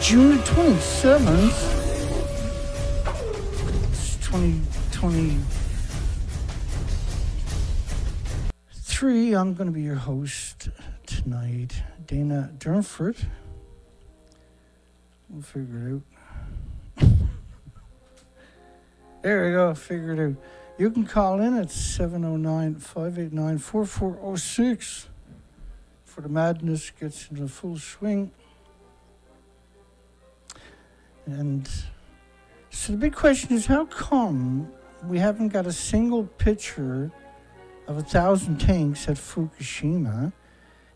June the 27th. It's 2023. I'm going to be your host tonight, Dana Durnford. We'll figure it out. There we go, figure it out. You can call in at 709-589-4406 for the madness gets into full swing. And so the big question is, how come we haven't got a single picture of 1,000 tanks at Fukushima?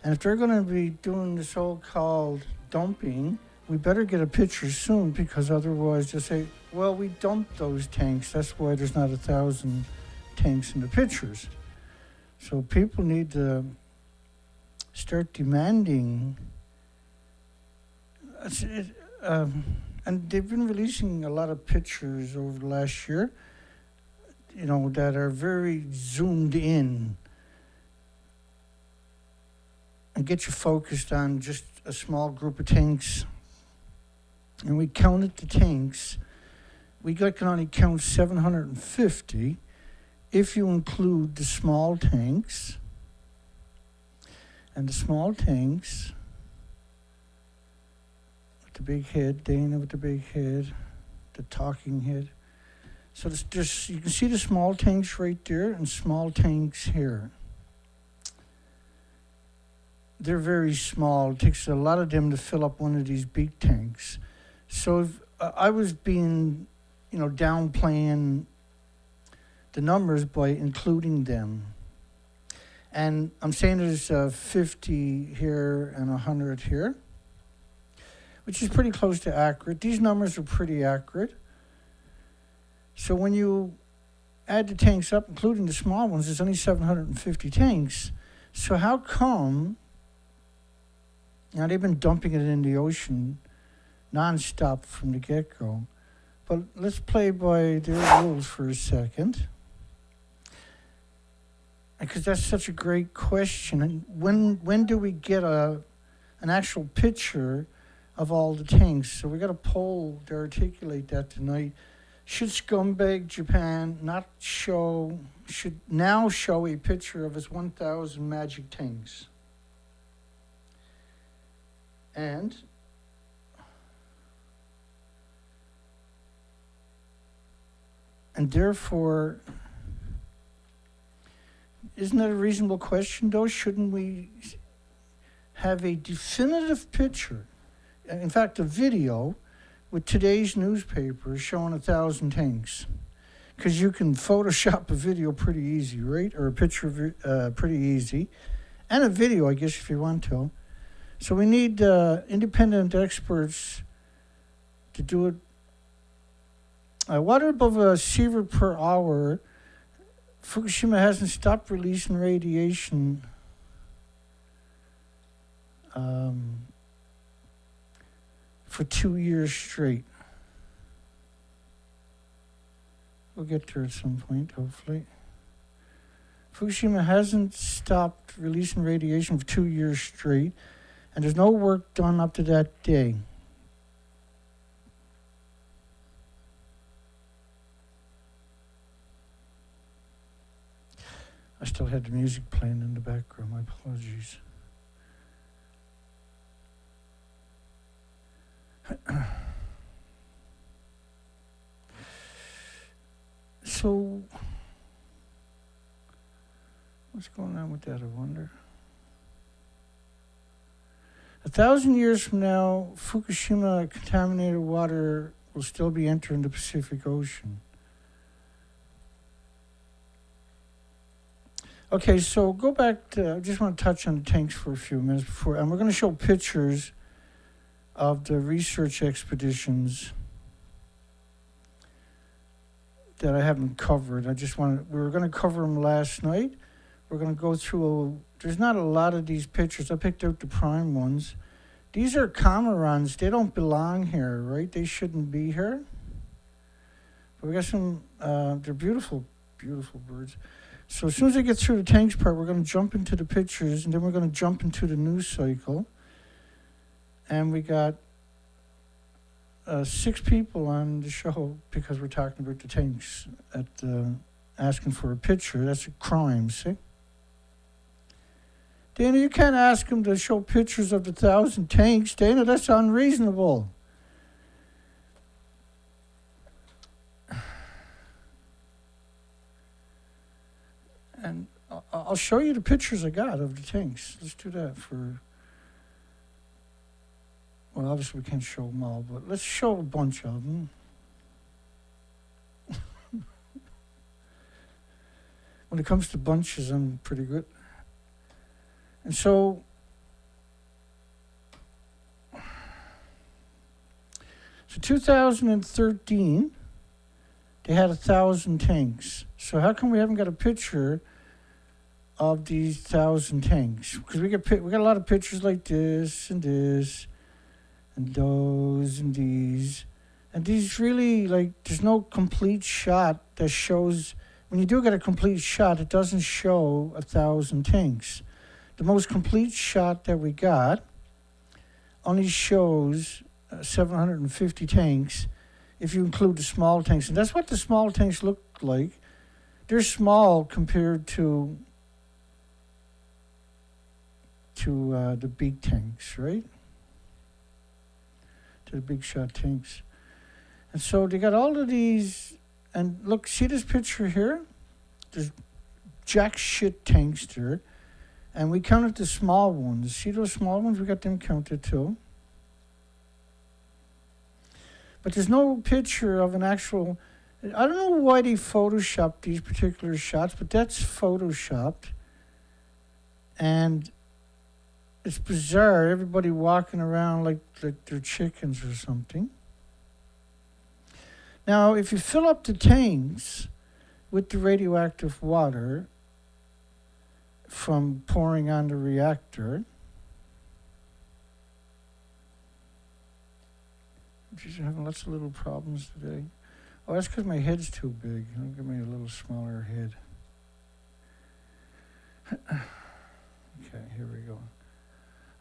And if they're going to be doing the so-called dumping, we better get a picture soon, because otherwise they'll say, well, we dumped those tanks. That's why there's not 1,000 tanks in the pictures. So people need to start demanding. And they've been releasing a lot of pictures over the last year, you know, that are very zoomed in and get you focused on just a small group of tanks. And we counted the tanks. We can only count 750 if you include the small tanks. And the small tanks, the big head, Dana with the big head, the talking head. So there's, you can see the small tanks right there and small tanks here. They're very small. It takes a lot of them to fill up one of these big tanks. So if, I was being, downplaying the numbers by including them. And I'm saying there's 50 here and 100 here, which is pretty close to accurate. These numbers are pretty accurate. So when you add the tanks up, including the small ones, there's only 750 tanks. So how come, now they've been dumping it in the ocean nonstop from the get-go, but let's play by their rules for a second, because that's such a great question. And when do we get an actual picture of all the tanks? So we got a poll to articulate that tonight. Should scumbag Japan should now show a picture of its 1,000 magic tanks? And therefore, isn't that a reasonable question though? Shouldn't we have a definitive picture? In fact, a video with today's newspaper showing 1,000 tanks. Because you can Photoshop a video pretty easy, right? Or a picture pretty easy. And a video, I guess, if you want to. So we need independent experts to do it. Water above a sievert per hour. Fukushima hasn't stopped releasing radiation for 2 years straight. We'll get there at some point, hopefully. Fukushima hasn't stopped releasing radiation for 2 years straight, and there's no work done up to that day. I still had the music playing in the background, my apologies. So, what's going on with that, I wonder? 1,000 years from now, Fukushima contaminated water will still be entering the Pacific Ocean. Okay, so go back to, I just want to touch on the tanks for a few minutes before, and we're going to show pictures of the research expeditions that I haven't covered. We were going to cover them last night. We're going to go through, there's not a lot of these pictures. I picked out the prime ones. These are cormorants. They don't belong here, right? They shouldn't be here. But we got some, they're beautiful, beautiful birds. So as soon as I get through the tanks part, we're going to jump into the pictures, and then we're going to jump into the news cycle. And we got 6 people on the show because we're talking about the tanks at asking for a picture. That's a crime, see? Dana, you can't ask them to show pictures of the 1,000 tanks. Dana, that's unreasonable. And I'll show you the pictures I got of the tanks. Let's do that for... Well, obviously we can't show them all, but let's show a bunch of them. When it comes to bunches, I'm pretty good. And so 2013, they had 1,000 tanks. So how come we haven't got a picture of these 1,000 tanks? Because we got a lot of pictures like this and this, and those and these. And these really, like, there's no complete shot that shows... When you do get a complete shot, it doesn't show 1,000 tanks. The most complete shot that we got only shows 750 tanks if you include the small tanks. And that's what the small tanks look like. They're small compared to the big tanks, right? To the big shot tanks. And so they got all of these, and look, see this picture here? There's jack shit tanks there. And we counted the small ones. See those small ones? We got them counted too. But there's no picture of an actual... I don't know why they photoshopped these particular shots, but that's photoshopped. And it's bizarre. Everybody walking around like they're chickens or something. Now, if you fill up the tanks with the radioactive water from pouring on the reactor, geez, I'm having lots of little problems today. Oh, that's because my head's too big. I'll give me a little smaller head. Okay, here we go.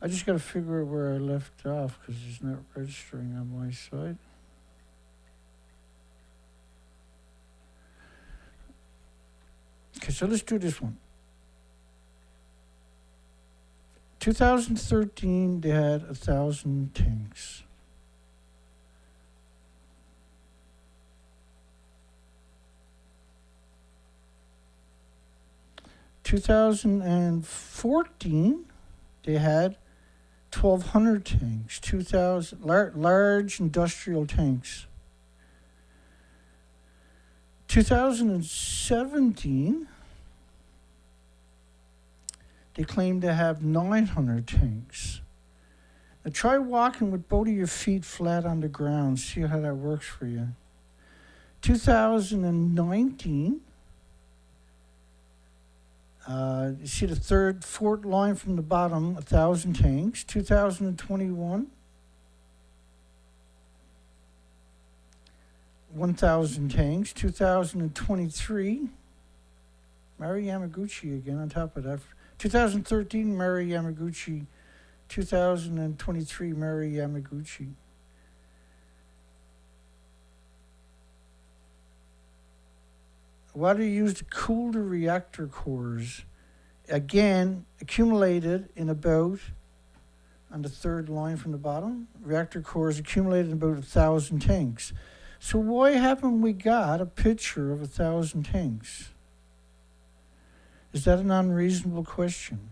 I just got to figure out where I left off because it's not registering on my side. Okay, so let's do this one. 2013, they had 1,000 tanks. In 2014, they had 1,200 tanks, 2,000 large industrial tanks. 2017, they claim to have 900 tanks. Now try walking with both of your feet flat on the ground. See how that works for you. 2019, you see the fourth line from the bottom, 1,000 tanks. 2021, 1,000 tanks. 2023, Mary Yamaguchi again on top of that. 2013, Mary Yamaguchi. 2023, Mary Yamaguchi. Water used to cool the reactor cores. Again, accumulated in about, on the third line from the bottom, reactor cores accumulated in about 1,000 tanks. So why haven't we got a picture of 1,000 tanks? Is that an unreasonable question?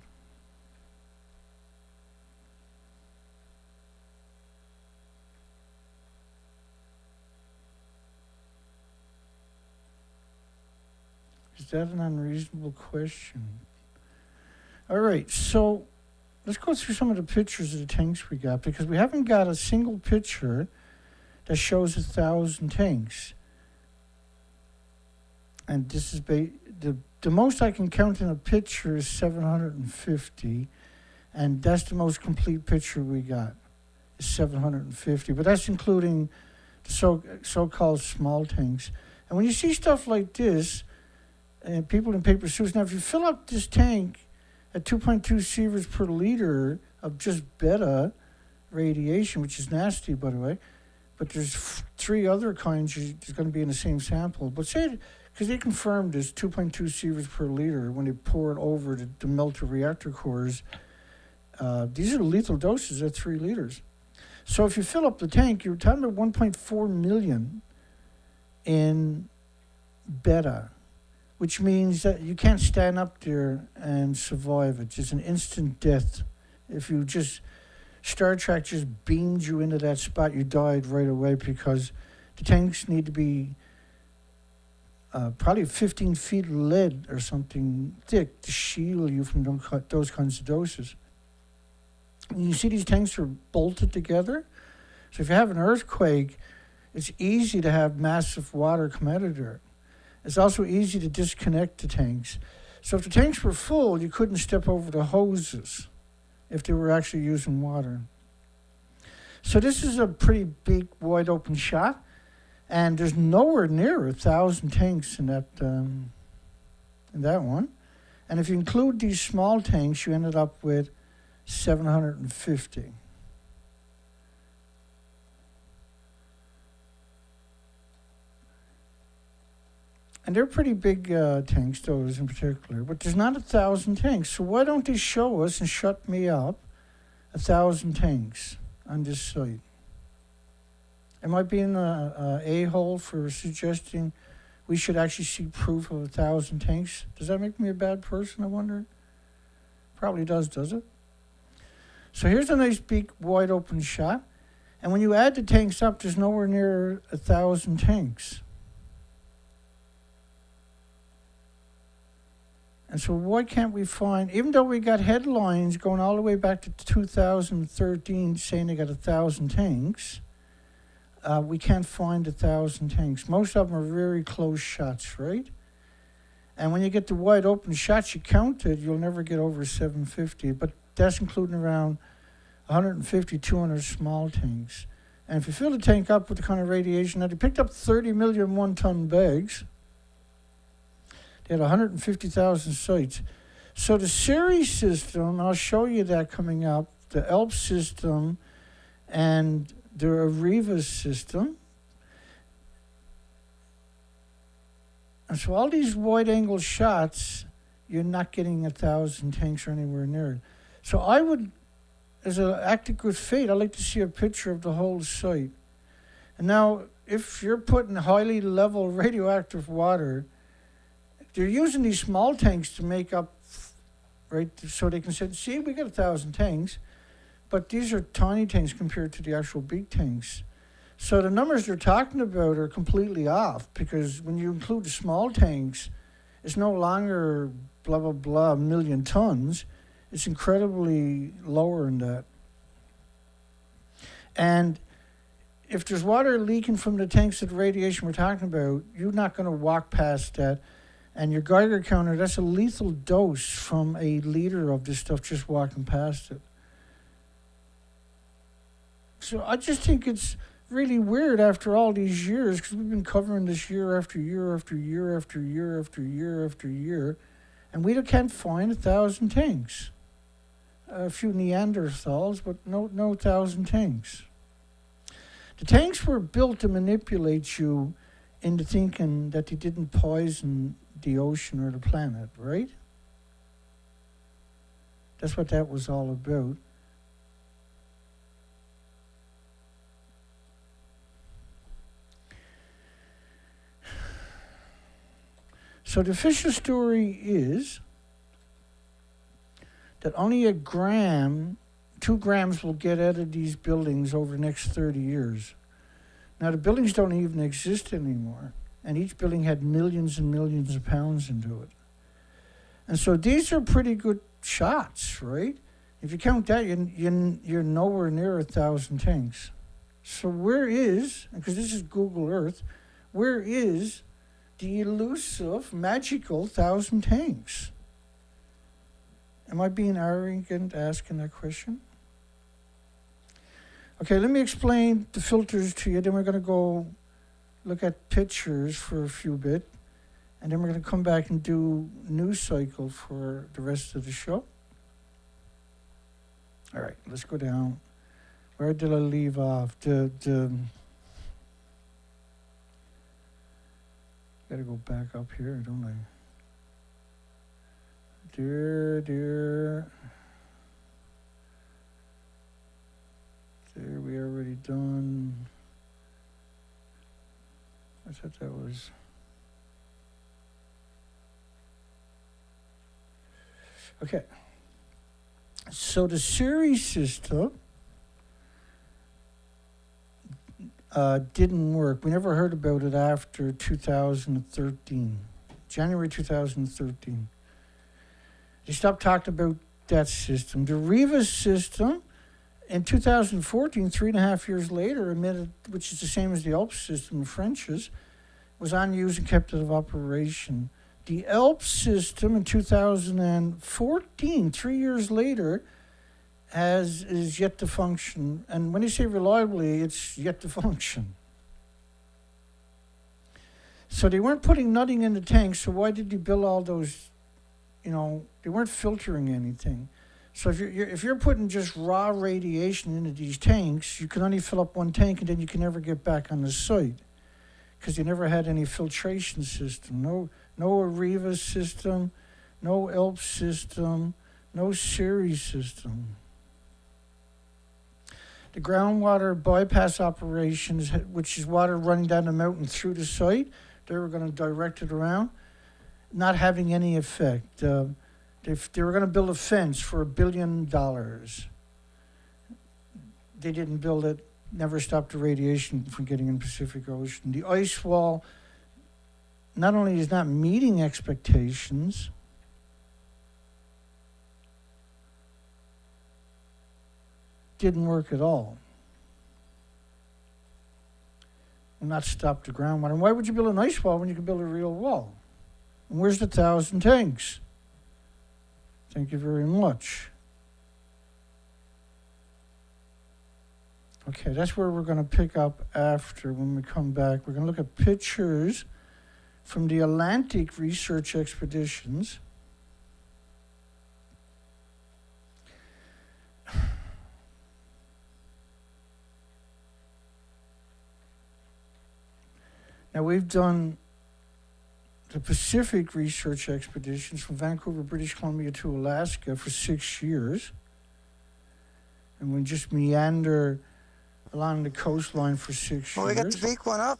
Is that an unreasonable question? All right, so let's go through some of the pictures of the tanks we got, because we haven't got a single picture that shows 1,000 tanks. And this is the most I can count in a picture is 750, and that's the most complete picture we got, is 750. But that's including the so-called small tanks. And when you see stuff like this, and people in paper suits, now if you fill up this tank at 2.2 sieverts per liter of just beta radiation, which is nasty, by the way, but there's three other kinds there's going to be in the same sample. But say, because they confirmed this 2.2 sieverts per liter when they pour it over to melt the reactor cores. These are the lethal doses at 3 liters. So if you fill up the tank, you're talking about 1.4 million in beta, which means that you can't stand up there and survive it. It's an instant death. If you just, Star Trek just beamed you into that spot, you died right away, because the tanks need to be probably 15 feet of lead or something thick to shield you from those kinds of doses. And you see these tanks are bolted together. So if you have an earthquake, it's easy to have massive water come out of there. It's also easy to disconnect the tanks. So if the tanks were full, you couldn't step over the hoses if they were actually using water. So this is a pretty big, wide open shot, and there's nowhere near 1,000 tanks in that one. And if you include these small tanks, you ended up with 750. And they're pretty big tanks, those in particular. But there's not 1,000 tanks. So why don't they show us and shut me up 1,000 tanks on this site? Am I being a a-hole for suggesting we should actually see proof of 1,000 tanks? Does that make me a bad person, I wonder? Probably does it? So here's a nice big wide open shot. And when you add the tanks up, there's nowhere near 1,000 tanks. And so why can't we find, even though we got headlines going all the way back to 2013 saying they got 1,000 tanks, we can't find 1,000 tanks. Most of them are very close shots, right? And when you get the wide open shots, you count it, you'll never get over 750. But that's including around 150, 200 small tanks. And if you fill the tank up with the kind of radiation, now they picked up 30 million one-ton bags. They had 150,000 sites. So the series system, I'll show you that coming up, the ELP system and the Arriva system. And so all these wide-angle shots, you're not getting 1,000 tanks or anywhere near it. So I would, as an act of good faith, I'd like to see a picture of the whole site. And now, if you're putting highly level radioactive water, they're using these small tanks to make up, right? So they can say, see, we got 1,000 tanks, but these are tiny tanks compared to the actual big tanks. So the numbers they're talking about are completely off, because when you include the small tanks, it's no longer blah, blah, blah, 1 million tons. It's incredibly lower than that. And if there's water leaking from the tanks of the radiation we're talking about, you're not going to walk past that. And your Geiger counter, that's a lethal dose from a liter of this stuff just walking past it. So I just think it's really weird after all these years, because we've been covering this year after year after year after year after year after year, and we can't find 1,000 tanks. A few Neanderthals, but no 1,000 tanks. The tanks were built to manipulate you into thinking that they didn't poison the ocean or the planet, right? That's what that was all about. So the official story is that only 2 grams will get out of these buildings over the next 30 years. Now, the buildings don't even exist anymore, and each building had millions and millions of pounds into it. And so these are pretty good shots, right? If you count that, you're nowhere near 1,000 tanks. So where is, because this is Google Earth, where is the elusive, magical 1,000 tanks? Am I being arrogant asking that question? Okay, let me explain the filters to you. Then we're going to go look at pictures for a few bit. And then we're going to come back and do news cycle for the rest of the show. All right, let's go down. Where did I leave off? Gotta go back up here, don't I? There. There, we already done. I thought that was. Okay. So the series system didn't work. We never heard about it after 2013, January 2013. They stopped talking about that system. The Riva system, in 2014, 3.5 years later, admitted, which is the same as the ALPS system, the French's, was unused and kept out of operation. The ALPS system in 2014, 3 years later, is yet to function. And when you say reliably, it's yet to function. So they weren't putting nothing in the tank, so why did they build all those, they weren't filtering anything. So if you're putting just raw radiation into these tanks, you can only fill up one tank and then you can never get back on the site because you never had any filtration system. No Arriva system, no ALPS system, no series system. The groundwater bypass operations, which is water running down the mountain through the site, they were going to direct it around, not having any effect. They were going to build a fence for $1 billion. They didn't build it, never stopped the radiation from getting in the Pacific Ocean. The ice wall not only is not meeting expectations, didn't work at all. Will not stop the groundwater. And why would you build an ice wall when you can build a real wall? And where's the 1,000 tanks? Thank you very much. Okay, that's where we're going to pick up after when we come back. We're going to look at pictures from the Atlantic research expeditions. Now we've done the Pacific research expeditions from Vancouver, British Columbia to Alaska for 6 years. And we just meander along the coastline for 6 years. Well, we got the big one up.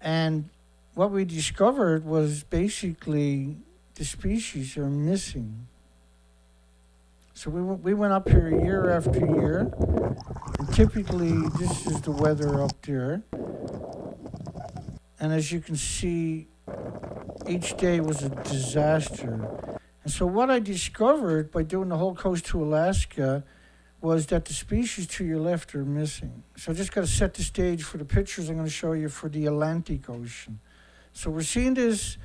And what we discovered was basically the species are missing. So we went up here year after year. And typically, this is the weather up there. And as you can see, each day was a disaster. And so what I discovered by doing the whole coast to Alaska was that the species to your left are missing. So I just got to set the stage for the pictures I'm going to show you for the Atlantic Ocean. So we're seeing this.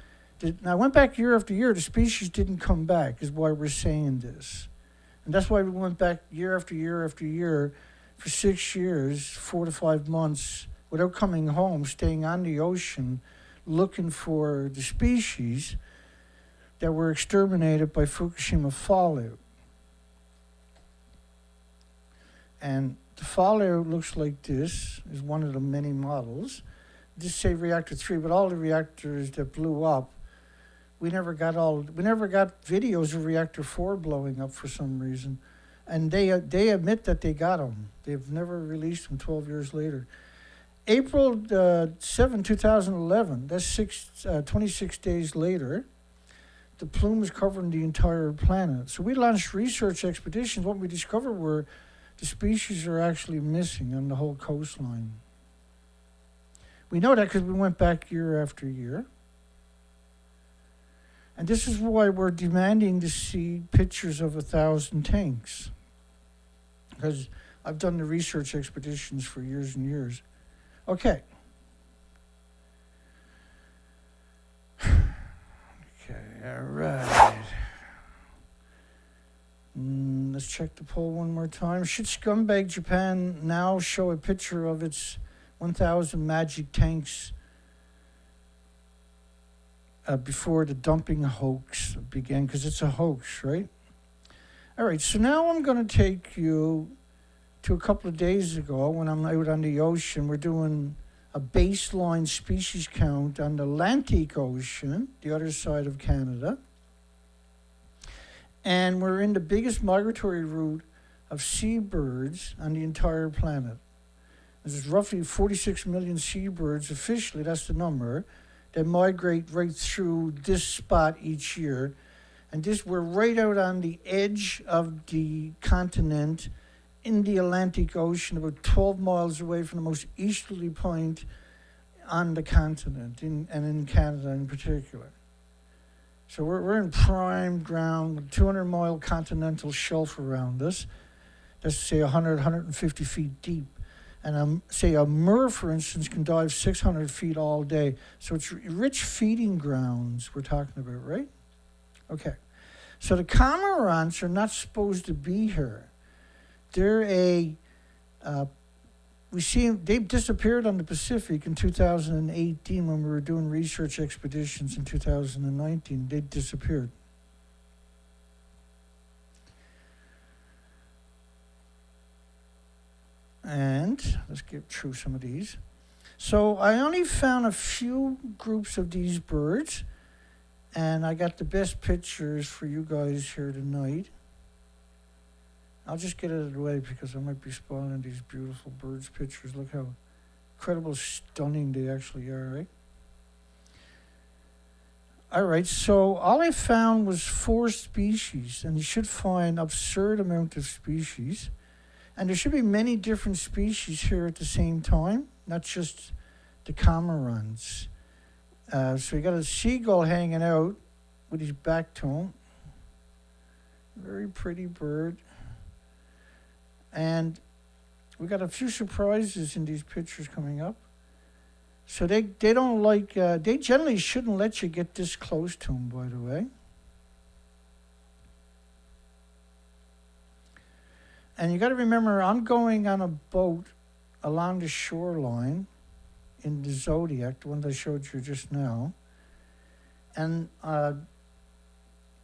Now I went back year after year. The species didn't come back is why we're saying this. And that's why we went back year after year after year for 6 years, 4 to 5 months, without coming home, staying on the ocean, looking for the species that were exterminated by Fukushima fallout. And the fallout looks like this, is one of the many models. Just say reactor 3, but all the reactors that blew up, we never got videos of reactor 4 blowing up for some reason. And they admit that they got them. They've never released them 12 years later. April 7, 2011, that's 26 days later, the plume is covering the entire planet. So we launched research expeditions. What we discovered were the species are actually missing on the whole coastline. We know that because we went back year after year. And this is why we're demanding to see pictures of 1,000 tanks. Because I've done the research expeditions for years and years. Okay. Okay, all right. Let's check the poll one more time. Should Scumbag Japan now show a picture of its 1,000 magic tanks before the dumping hoax began? Because it's a hoax, right? All right, so now I'm going to take you to a couple of days ago when I'm out on the ocean. We're doing a baseline species count on the Atlantic Ocean, the other side of Canada. And we're in the biggest migratory route of seabirds on the entire planet. There's roughly 46 million seabirds, officially, that's the number, that migrate right through this spot each year. And we're right out on the edge of the continent in the Atlantic Ocean, about 12 miles away from the most easterly point on the continent, and in Canada in particular. So we're in prime ground, with 200-mile continental shelf around us. That's, say, 100, 150 feet deep. And say a murre, for instance, can dive 600 feet all day. So it's rich feeding grounds we're talking about, right? Okay. So the cormorants are not supposed to be here. They're they've disappeared on the Pacific in 2018 when we were doing research expeditions in 2019. They disappeared. And let's get through some of these. So I only found a few groups of these birds, and I got the best pictures for you guys here tonight. I'll just get it out of the way because I might be spoiling these beautiful birds' pictures. Look how incredible, stunning they actually are, right? All right, so all I found was 4 species, and you should find absurd amount of species. And there should be many different species here at the same time, not just the cormorants. So you got a seagull hanging out with his back to him. Very pretty bird. And we got a few surprises in these pictures coming up. So they don't like, they generally shouldn't let you get this close to them, by the way. And you got to remember, I'm going on a boat along the shoreline in the Zodiac, the one that I showed you just now. And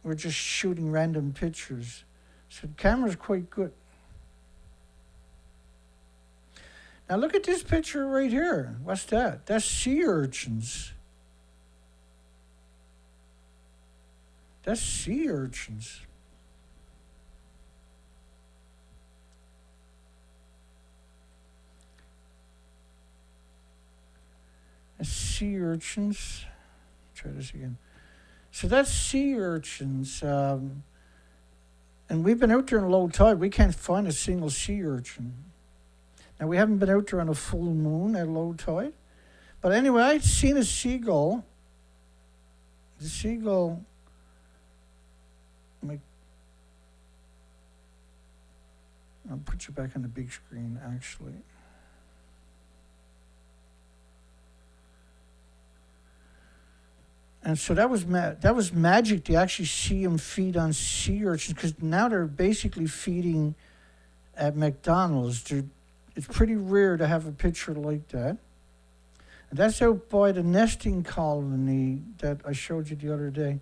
we're just shooting random pictures. So the camera's quite good. Now look at this picture right here. What's that? That's sea urchins. That's sea urchins. Sea urchins. Try this again. So that's sea urchins. And we've been out there in low tide. We can't find a single sea urchin. Now, we haven't been out there on a full moon at low tide. But anyway, I'd seen a seagull. The seagull, I'll put you back on the big screen, actually. And so that was magic to actually see them feed on sea urchins, because now they're basically feeding at McDonald's. It's pretty rare to have a picture like that. And that's out by the nesting colony that I showed you the other day.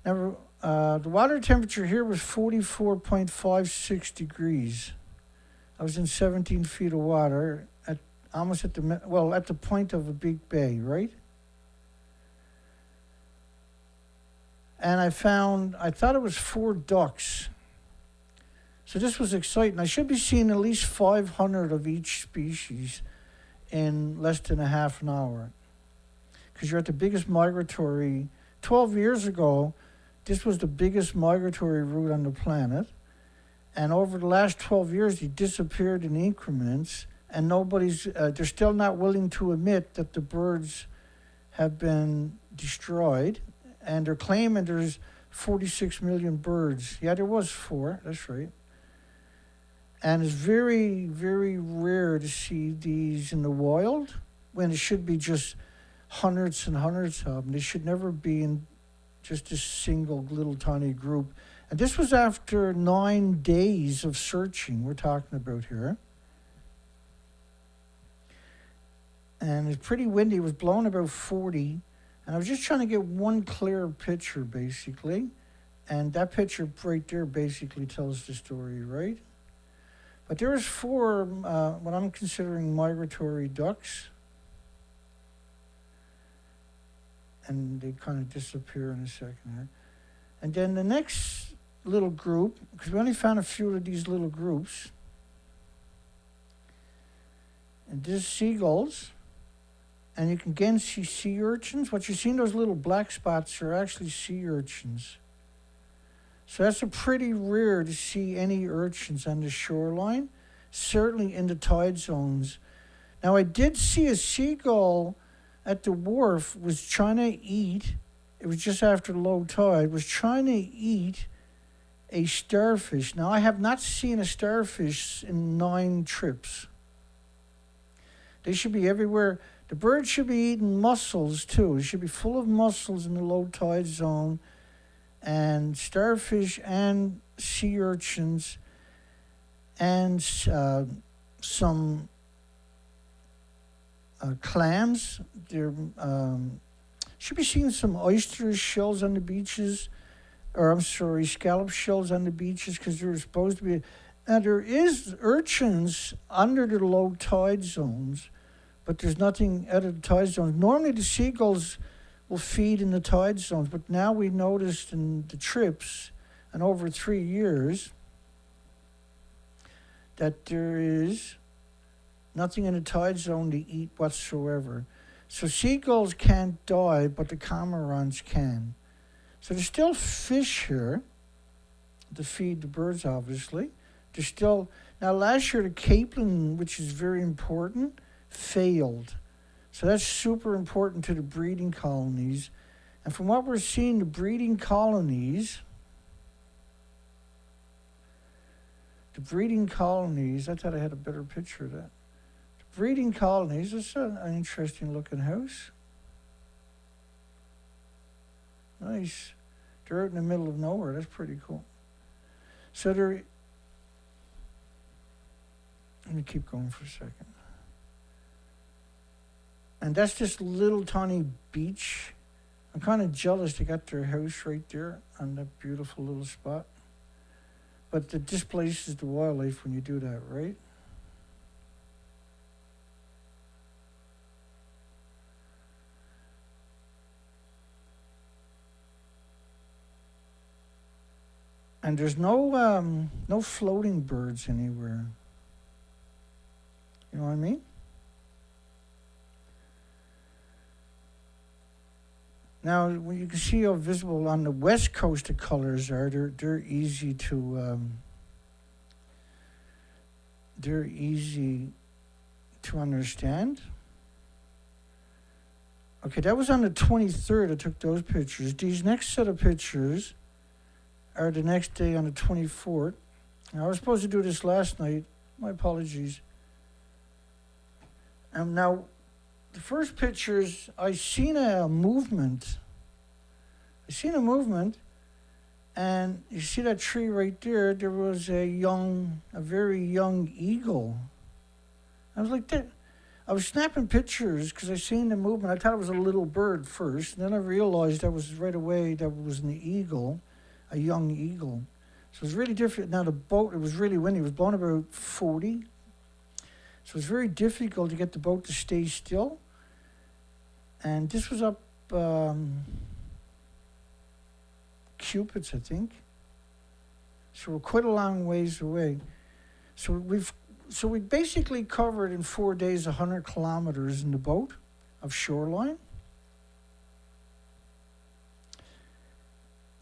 Now, the water temperature here was 44.56 degrees. I was in 17 feet of water, almost at the point of a big bay, right? And I thought it was 4 ducks. So this was exciting. I should be seeing at least 500 of each species in less than a half an hour. Because you're at the biggest migratory, 12 years ago, this was the biggest migratory route on the planet. And over the last 12 years, it disappeared in increments. And they're still not willing to admit that the birds have been destroyed. And they're claiming there's 46 million birds. Yeah, there was 4, that's right. And it's very, very rare to see these in the wild, when it should be just hundreds and hundreds of them. They should never be in just a single little tiny group. And this was after 9 days of searching we're talking about here. And it's pretty windy. It was blowing about 40. And I was just trying to get one clear picture, basically. And that picture right there basically tells the story, right? But there was 4, what I'm considering migratory ducks. and they kind of disappear in a second here. And then the next little group, because we only found a few of these little groups, and this is seagulls, and you can again see sea urchins. What you're seeing, those little black spots, are actually sea urchins. So that's a pretty rare to see any urchins on the shoreline, certainly in the tide zones. Now, I did see a seagull at the wharf was trying to eat, it was just after low tide, was trying to eat a starfish. Now, I have not seen a starfish in 9 trips. They should be everywhere. The bird should be eating mussels, too. It should be full of mussels in the low tide zone, and starfish and sea urchins, and some clams. There should be seeing some oyster shells on the beaches, or I'm sorry, scallop shells on the beaches, because they're supposed to be. Now, there is urchins under the low tide zones, but there's nothing out of the tide zones. Normally the seagulls will feed in the tide zones, but now we noticed in the trips, and over 3 years, that there is nothing in the tide zone to eat whatsoever. So seagulls can't die, but the cormorants can. So there's still fish here to feed the birds, obviously. There's still, now last year the capelin, which is very important, failed. So that's super important to the breeding colonies. And from what we're seeing, the breeding colonies, I thought I had a better picture of that. The breeding colonies, this is an interesting looking house. Nice. They're out in the middle of nowhere. That's pretty cool. So they're, let me keep going for a second. And that's this little tiny beach. I'm kind of jealous they got their house right there on that beautiful little spot. But it displaces the wildlife when you do that, right? And there's no floating birds anywhere. You know what I mean? Now, you can see how visible on the west coast the colors are. They're easy to understand. Okay, that was on the 23rd. I took those pictures. These next set of pictures are the next day on the 24th. Now, I was supposed to do this last night. My apologies. And now, the first pictures, I seen a movement. And you see that tree right there? There was a very young eagle. I was like, I was snapping pictures because I seen the movement. I thought it was a little bird first, and then I realized that was right away that was an eagle, a young eagle. So it was really different. Now the boat, it was really windy. It was blowing about 40. So it's very difficult to get the boat to stay still. And this was up Cupid's, I think. So we're quite a long ways away. So we basically covered in 4 days 100 kilometers in the boat of shoreline.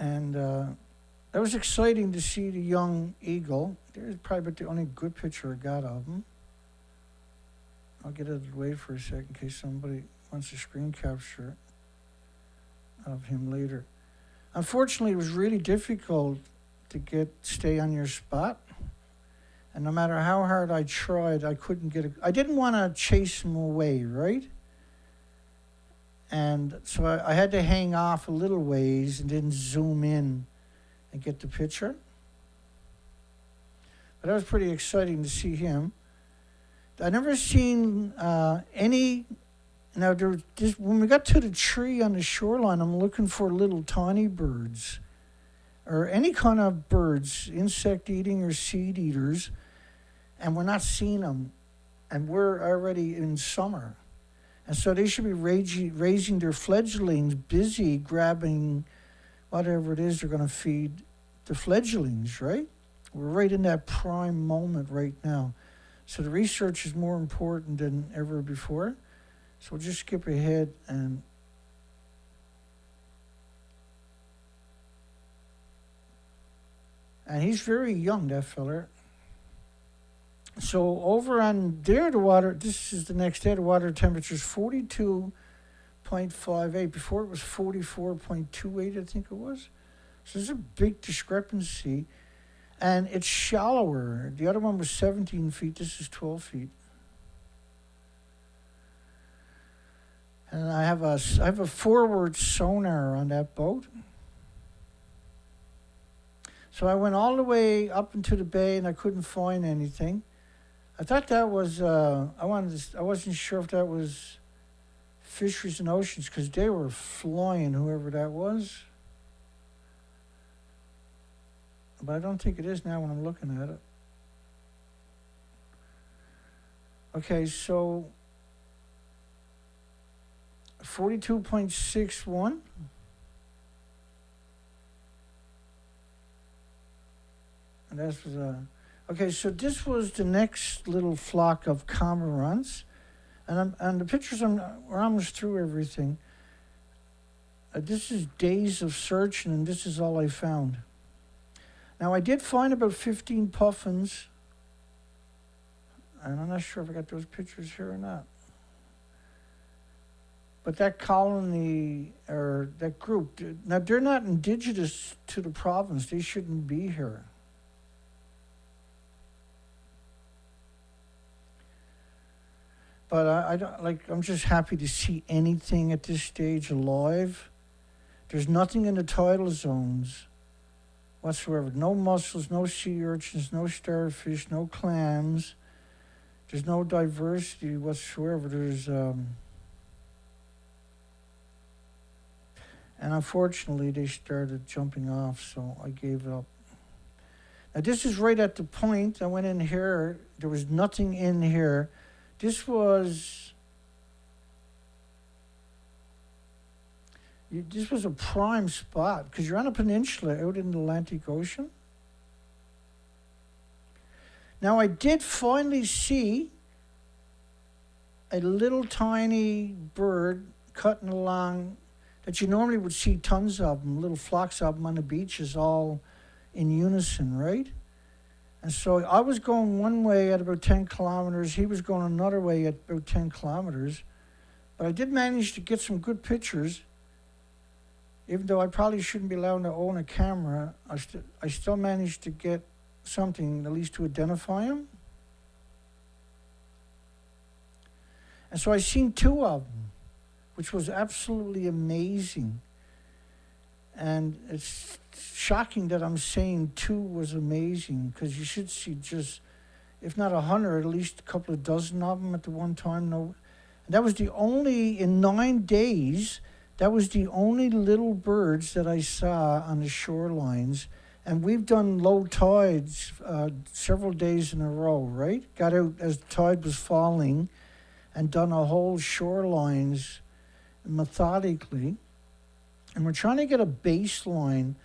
And that was exciting to see the young eagle. There's probably the only good picture I got of him. I'll get it away for a second in case somebody wants a screen capture of him later. Unfortunately, it was really difficult to stay on your spot. And no matter how hard I tried, I couldn't get I didn't want to chase him away, right? And so I had to hang off a little ways and then zoom in and get the picture. But that was pretty exciting to see him. I never seen any. Now, when we got to the tree on the shoreline, I'm looking for little tiny birds, or any kind of birds, insect eating or seed eaters, and we're not seeing them. And we're already in summer. And so they should be raising their fledglings, busy grabbing whatever it is they're going to feed the fledglings, right? We're right in that prime moment right now. So the research is more important than ever before. So we'll just skip ahead and he's very young, that feller. So over on there, the water, this is the next day, the water temperature is 42.58. Before it was 44.28, I think it was. So there's a big discrepancy. And it's shallower. The other one was 17 feet. This is 12 feet. And I have a forward sonar on that boat. So I went all the way up into the bay and I couldn't find anything. I thought that was, I wasn't sure if that was Fisheries and Oceans because they were flying, whoever that was. But I don't think it is now when I'm looking at it. Okay, so 42.61. And that's okay, so this was the next little flock of cormorants. And the pictures, we're almost through everything. This is days of searching, and this is all I found. Now, I did find about 15 puffins, and I'm not sure if I got those pictures here or not. But that colony, or that group, now they're not indigenous to the province. They shouldn't be here. But I don't, I'm just happy to see anything at this stage alive. There's nothing in the tidal zones whatsoever. No mussels, no sea urchins, no starfish, no clams. There's no diversity whatsoever. There's, and unfortunately they started jumping off, so I gave it up. Now this is right at the point. I went in here. There was nothing in here. This was a prime spot because you're on a peninsula out in the Atlantic Ocean. Now I did finally see a little tiny bird cutting along that you normally would see tons of them, little flocks of them on the beaches all in unison, right? And so I was going one way at about 10 kilometers. He was going another way at about 10 kilometers. But I did manage to get some good pictures. Even though I probably shouldn't be allowed to own a camera, I still managed to get something, at least to identify him. And so I seen two of them, which was absolutely amazing. And it's shocking that I'm saying two was amazing, because you should see just, if not 100, at least a couple of dozen of them at the one time. No, and that was the only, in 9 days, that was the only little birds that I saw on the shorelines. And we've done low tides several days in a row, right? Got out as the tide was falling and done a whole shorelines methodically. And we're trying to get a baseline,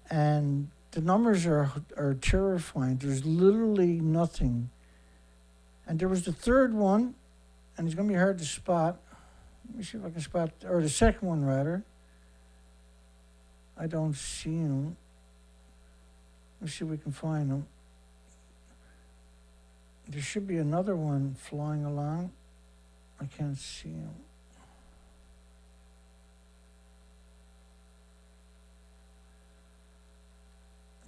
and the numbers are terrifying. There's literally nothing. And there was the third one, and it's going to be hard to spot. Let me see if I can spot, or the second one rather. I don't see him. Let's see if we can find him. There should be another one flying along. I can't see him.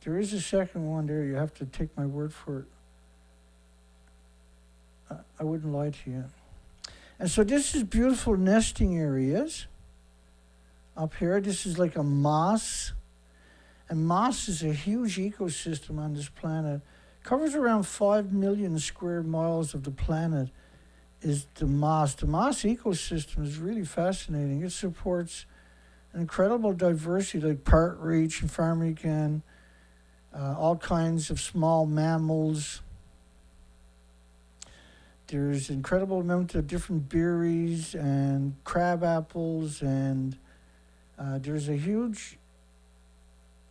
There is a second one there. You have to take my word for it. I wouldn't lie to you. And so this is beautiful nesting areas up here. This is like a moss. And moss is a huge ecosystem on this planet. Covers around 5 million square miles of the planet is the moss. The moss ecosystem is really fascinating. It supports an incredible diversity like partridge and ptarmigan, all kinds of small mammals. There's incredible amount of different berries and crab apples, and there's a huge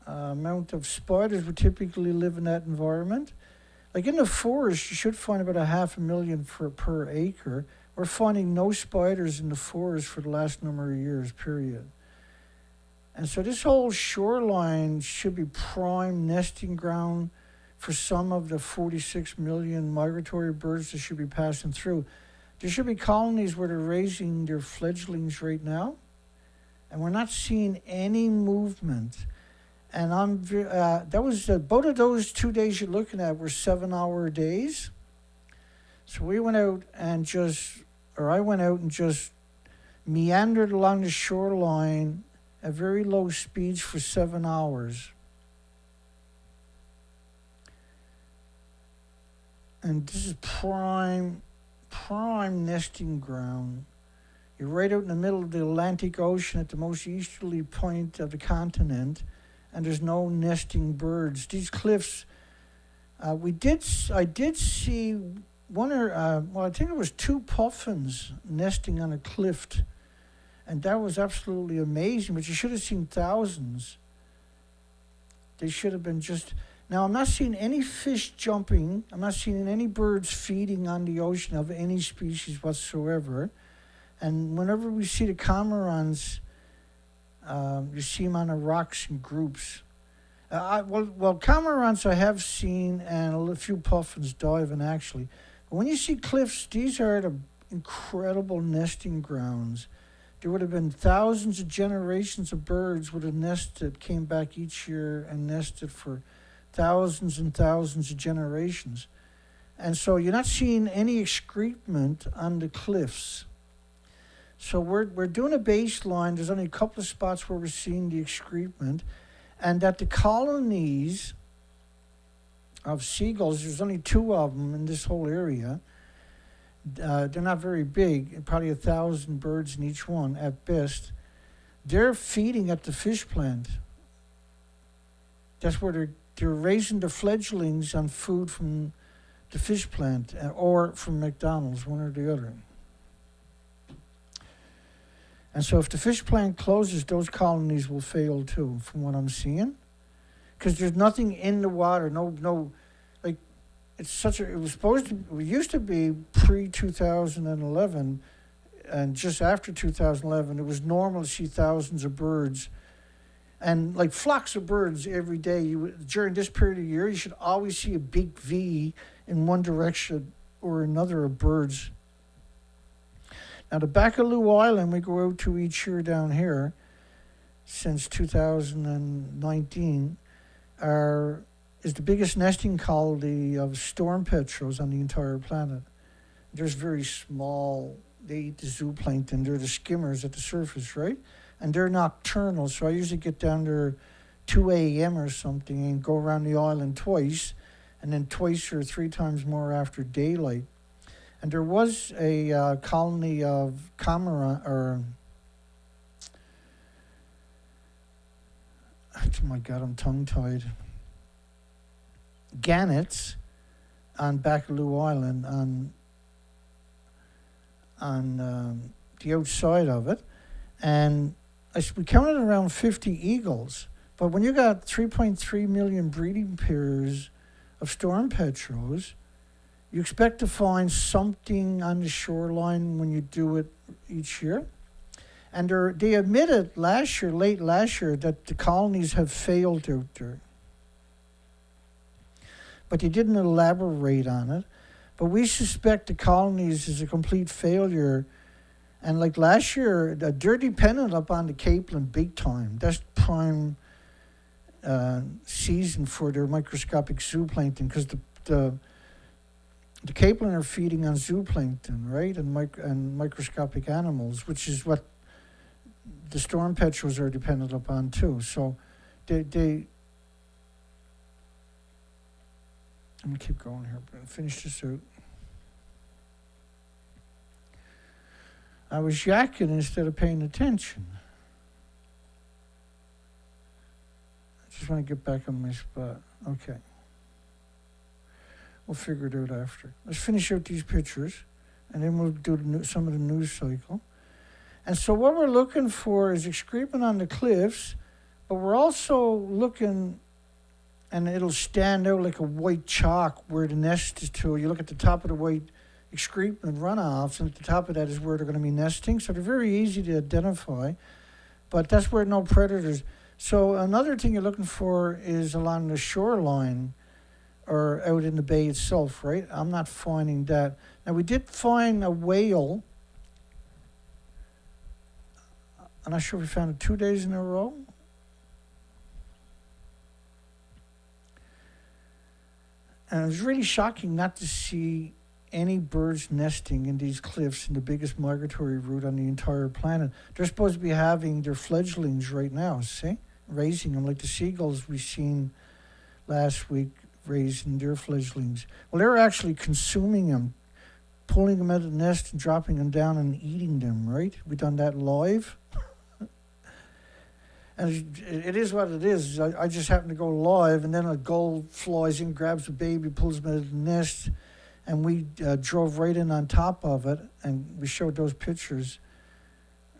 amount of spiders would typically live in that environment. Like in the forest, you should find about 500,000 per acre. We're finding no spiders in the forest for the last number of years, period. And so this whole shoreline should be prime nesting ground for some of the 46 million migratory birds that should be passing through. There should be colonies where they're raising their fledglings right now, and we're not seeing any movement. And that was both of those 2 days you're looking at were 7-hour days. So we went out and I went out and just meandered along the shoreline at very low speeds for 7 hours. And this is prime nesting ground. You're right out in the middle of the Atlantic Ocean at the most easterly point of the continent, and there's no nesting birds. These cliffs, I did see I think it was 2 puffins nesting on a cliff, and that was absolutely amazing, but you should have seen thousands. They should have been just... Now, I'm not seeing any fish jumping. I'm not seeing any birds feeding on the ocean of any species whatsoever. And whenever we see the cormorants, you see them on the rocks in groups. Cormorants I have seen, and a few puffins diving actually. But when you see cliffs, these are the incredible nesting grounds. There would have been thousands of generations of birds would have nested, came back each year and nested for thousands and thousands of generations. And so you're not seeing any excrement on the cliffs. So we're doing a baseline. There's only a couple of spots where we're seeing the excrement, and that the colonies of seagulls, there's only 2 of them in this whole area. They're not very big, probably 1,000 birds in each one at best. They're feeding at the fish plant. That's where they're raising the fledglings on food from the fish plant or from McDonald's, one or the other. And so if the fish plant closes, those colonies will fail too, from what I'm seeing. Because there's nothing in the water, like, it used to be pre-2011, and just after 2011, it was normal to see thousands of birds, and like flocks of birds every day. During this period of year, you should always see a big V in one direction or another of birds. Now, the Baccaloo Island we go out to each year down here since 2019 is the biggest nesting colony of storm petrels on the entire planet. There's very small, they eat the zooplankton, they're the skimmers at the surface, right? And they're nocturnal, so I usually get down there 2 a.m. or something and go around the island twice, and then twice or 3 times more after daylight. And there was a colony of oh my God, I'm tongue-tied. Gannets on Baccaloo Island on the outside of it, and we counted around 50 eagles. But when you got 3.3 million breeding pairs of storm petrels, you expect to find something on the shoreline when you do it each year. And they admitted late last year, that the colonies have failed out there. But they didn't elaborate on it. But we suspect the colonies is a complete failure. And like last year, they're dependent upon the capelin big time. That's prime season for their microscopic zooplankton, because the capelin are feeding on zooplankton, right, and microscopic animals, which is what the storm petrels are dependent upon too. So they I'm gonna keep going here, but finish this out. I was yakking instead of paying attention. I just want to get back on my spot. Okay. We'll figure it out after. Let's finish out these pictures. and then we'll do some of the news cycle. And so what we're looking for is excrement on the cliffs, but we're also looking, and it'll stand out like a white chalk where the nest is to. You look at the top of the white excrement runoffs, and at the top of that is where they're going to be nesting. So they're very easy to identify, but that's where no predators. So another thing you're looking for is along the shoreline or out in the bay itself, right? I'm not finding that. Now, we did find a whale. I'm not sure we found it 2 days in a row. And it was really shocking not to see any birds nesting in these cliffs in the biggest migratory route on the entire planet. They're supposed to be having their fledglings right now, see? Raising them like the seagulls we seen last week raising their fledglings. Well, they're actually consuming them, pulling them out of the nest and dropping them down and eating them, right? We done that live. And it is what it is. I just happened to go live, and then a gull flies in, grabs the baby, pulls him out of the nest, and we drove right in on top of it, and we showed those pictures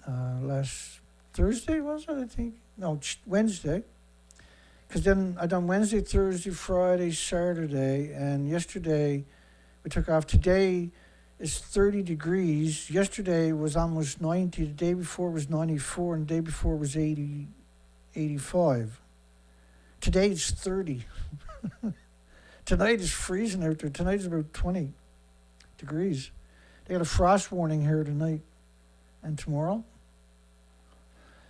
last Thursday, was it, I think? No, Wednesday. Because then I done Wednesday, Thursday, Friday, Saturday, and yesterday we took off. Today is 30 degrees. Yesterday was almost 90. The day before was 94, and the day before was 85. Today it's 30. Tonight is freezing out there. Tonight is about 20 degrees. They got a frost warning here tonight and tomorrow.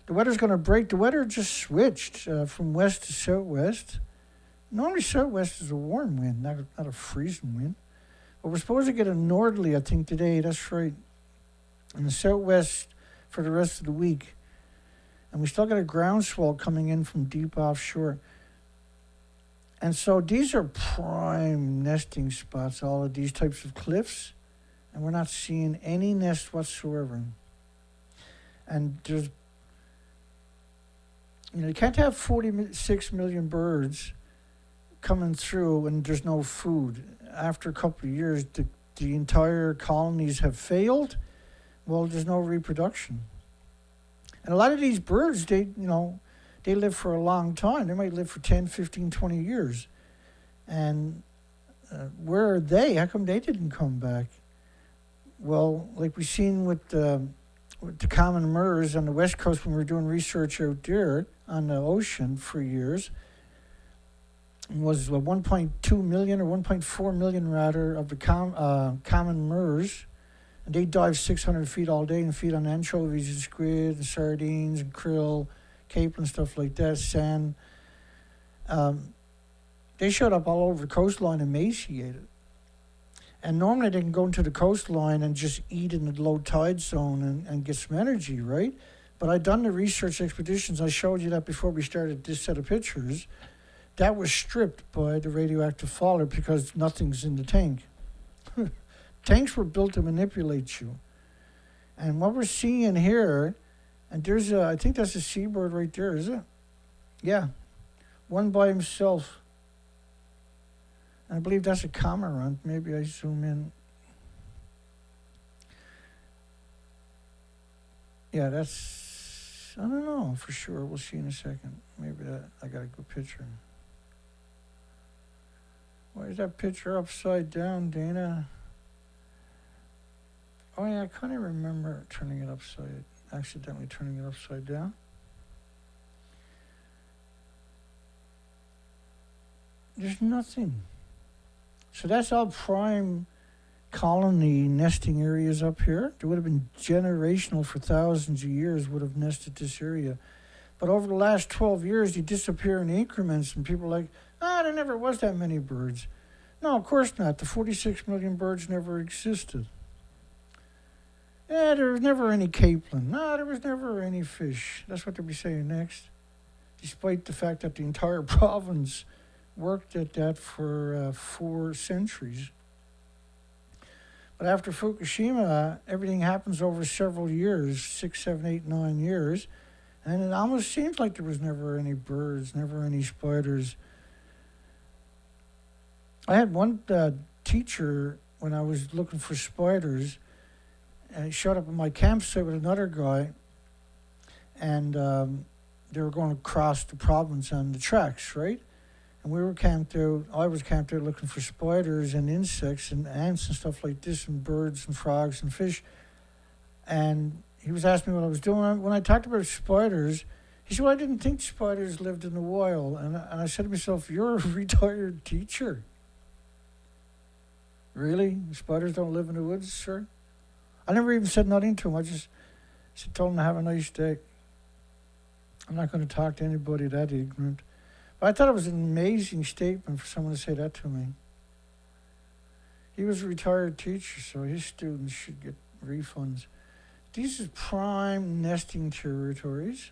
The weather's going to break. The weather just switched from west to southwest. Normally southwest is a warm wind, not a freezing wind. But we're supposed to get a northerly, I think, today. That's right. In the southwest for the rest of the week. And we still got a groundswell coming in from deep offshore. And so these are prime nesting spots, all of these types of cliffs. And we're not seeing any nest whatsoever. And there's, you can't have 46 million birds coming through and there's no food. After a couple of years, the entire colonies have failed. Well, there's no reproduction. And a lot of these birds, they live for a long time. They might live for 10, 15, 20 years. And where are they? How come they didn't come back? Well, like we've seen with the common murres on the West Coast when we were doing research out there on the ocean for years, was 1.2 million or 1.4 million rather of the common murres. And they dive 600 feet all day and feed on anchovies and squid and sardines and krill, capelin, stuff like that, sand. They showed up all over the coastline emaciated. And normally they can go into the coastline and just eat in the low tide zone and get some energy, right? But I'd done the research expeditions. I showed you that before we started this set of pictures. That was stripped by the radioactive faller because nothing's in the tank. Tanks were built to manipulate you. And what we're seeing here, and there's I think that's a seabird right there, is it? Yeah. One by himself. And I believe that's a cormorant. Maybe I zoom in. Yeah, that's, I don't know for sure. We'll see in a second. Maybe I got a good picture. Why is that picture upside down, Dana? Oh yeah, I kind of remember accidentally turning it upside down. There's nothing. So that's all prime colony nesting areas up here. They would have been generational for thousands of years, would have nested this area. But over the last 12 years, they disappear in increments, and people are like, there never was that many birds. No, of course not. The 46 million birds never existed. Yeah, there was never any capelin. No, there was never any fish. That's what they'll be saying next. Despite the fact that the entire province worked at that for 4 centuries. But after Fukushima, everything happens over several years, 6, 7, 8, 9 years. And it almost seems like there was never any birds, never any spiders. I had one teacher when I was looking for spiders. and he showed up at my campsite with another guy, and they were going across the province on the tracks, right? And we were camped out, I was camped out looking for spiders and insects and ants and stuff like this, and birds and frogs and fish. And he was asking me what I was doing. When I talked about spiders, he said, well, I didn't think spiders lived in the wild. And I said to myself, you're a retired teacher. Really? Spiders don't live in the woods, sir? I never even said nothing to him. I just told him to have a nice day. I'm not going to talk to anybody that ignorant. But I thought it was an amazing statement for someone to say that to me. He was a retired teacher, so his students should get refunds. These are prime nesting territories.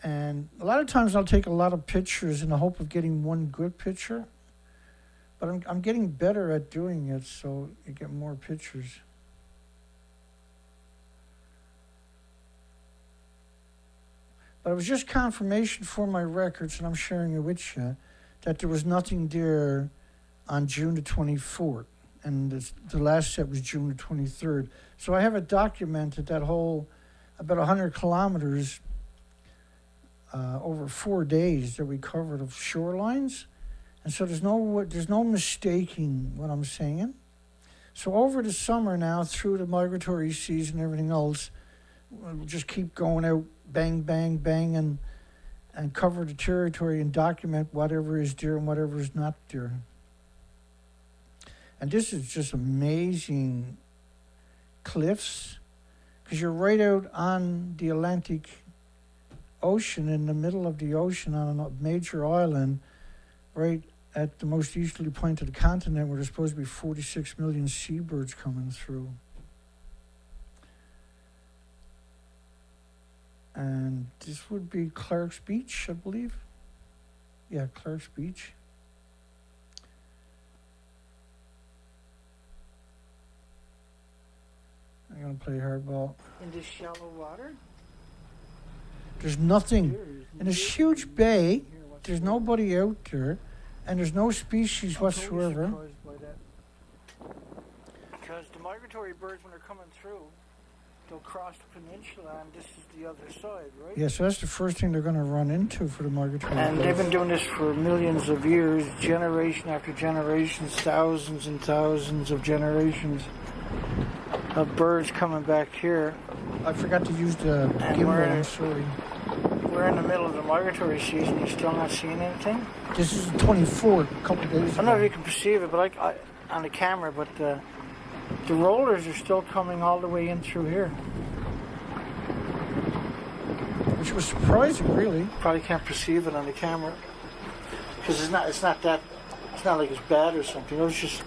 And a lot of times I'll take a lot of pictures in the hope of getting one good picture. But I'm getting better at doing it, so you get more pictures. But it was just confirmation for my records, and I'm sharing it with you, that there was nothing there on June the 24th. And the last set was June the 23rd. So I have it documented, that whole, about 100 kilometers over 4 days that we covered of shorelines. And so there's no mistaking what I'm saying. So over the summer now, through the migratory season and everything else, we'll just keep going out, bang, bang, bang, and cover the territory and document whatever is there and whatever is not there. And this is just amazing cliffs, because you're right out on the Atlantic Ocean, in the middle of the ocean on a major island, right at the most easterly point of the continent, where there's supposed to be 46 million seabirds coming through. And this would be Clark's Beach, I believe. Yeah, Clark's Beach. I'm going to play hardball. In this shallow water? There's nothing. In this huge bay, there's nobody out there, and there's no species whatsoever. Because the migratory birds, when they're coming through, they'll cross the peninsula, and this is the other side, right? Yeah, so that's the first thing they're going to run into for the migratory birds. And they've been doing this for millions of years, generation after generations, thousands and thousands of generations of birds coming back here. I forgot to use the gimbal, I'm sorry. We're in the middle of the migratory season. You're still not seeing anything? This is the 24th, a couple of days ago. I don't know if you can perceive it, but on the camera, but the rollers are still coming all the way in through here. Which was surprising, really. Probably can't perceive it on the camera, because it's not like it's bad or something. It was just,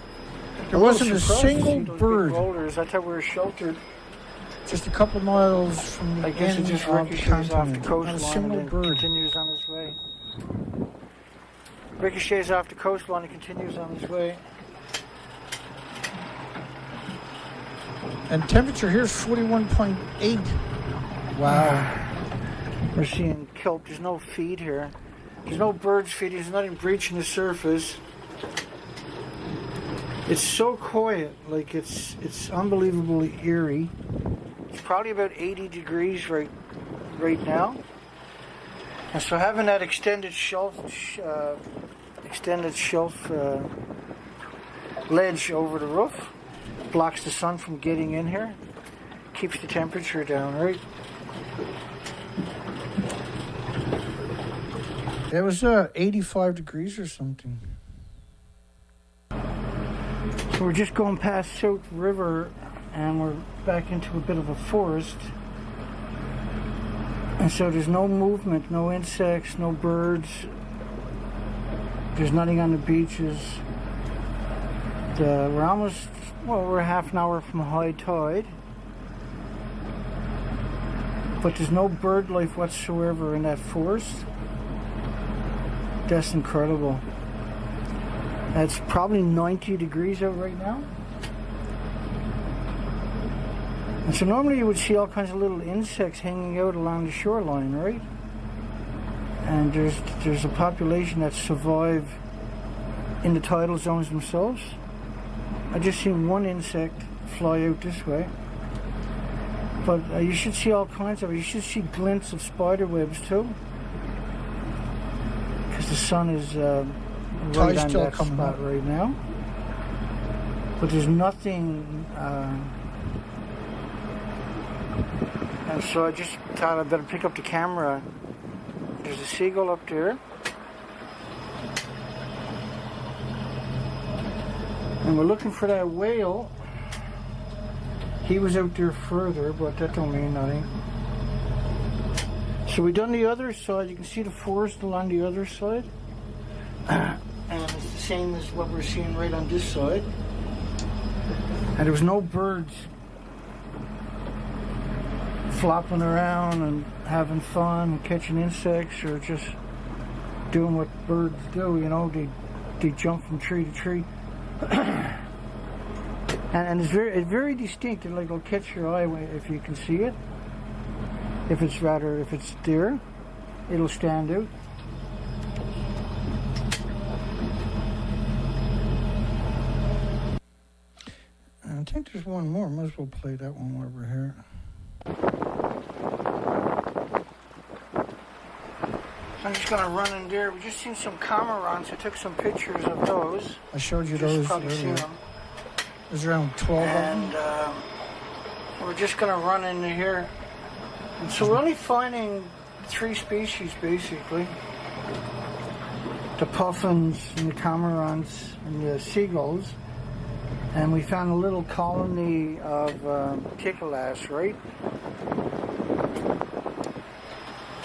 there wasn't a single bird. Rollers. I thought we were sheltered. Just a couple of miles from the I guess it just ricochets off the coastline, not a single and bird. Continues on his way. Ricochets off the coastline and continues on his way. And temperature here is 41.8. Wow. We're seeing kelp. There's no feed here. There's no birds feeding. There's nothing breaching the surface. It's so quiet. Like it's unbelievably eerie. It's probably about 80 degrees right now. And so having that extended shelf ledge over the roof blocks the sun from getting in here, keeps the temperature down, right? It was 85 degrees or something. So we're just going past South River, and we're back into a bit of a forest. And so there's no movement, no insects, no birds. There's nothing on the beaches. We're half an hour from high tide. But there's no bird life whatsoever in that forest. That's incredible. It's probably 90 degrees out right now. And so normally you would see all kinds of little insects hanging out along the shoreline, right? And there's a population that survive in the tidal zones themselves. I just seen one insect fly out this way. But you should see all kinds of it. You should see glints of spider webs too. Because the sun is right on still that coming spot up. right now. But there's nothing. And so I just thought I'd better pick up the camera. There's a seagull up there. And we're looking for that whale. He was out there further, but that don't mean nothing. So we done the other side. You can see the forest along the other side. And it's the same as what we're seeing right on this side. And there was no birds flopping around and having fun and catching insects or just doing what birds do, you know, they jump from tree to tree. and it's very distinct, and like it'll catch your eye if you can see it. If it's there, it'll stand out. I think there's one more. Might as well play that one while we're here. I'm just gonna run in there. We just seen some cormorants. I took some pictures of those. I showed you Just those probably seen earlier. them. There's around 12 And of them. we're just gonna run into here. And so we're only finding 3 species basically: the puffins and the cormorants and the seagulls. And we found a little colony of tickle-ass, right?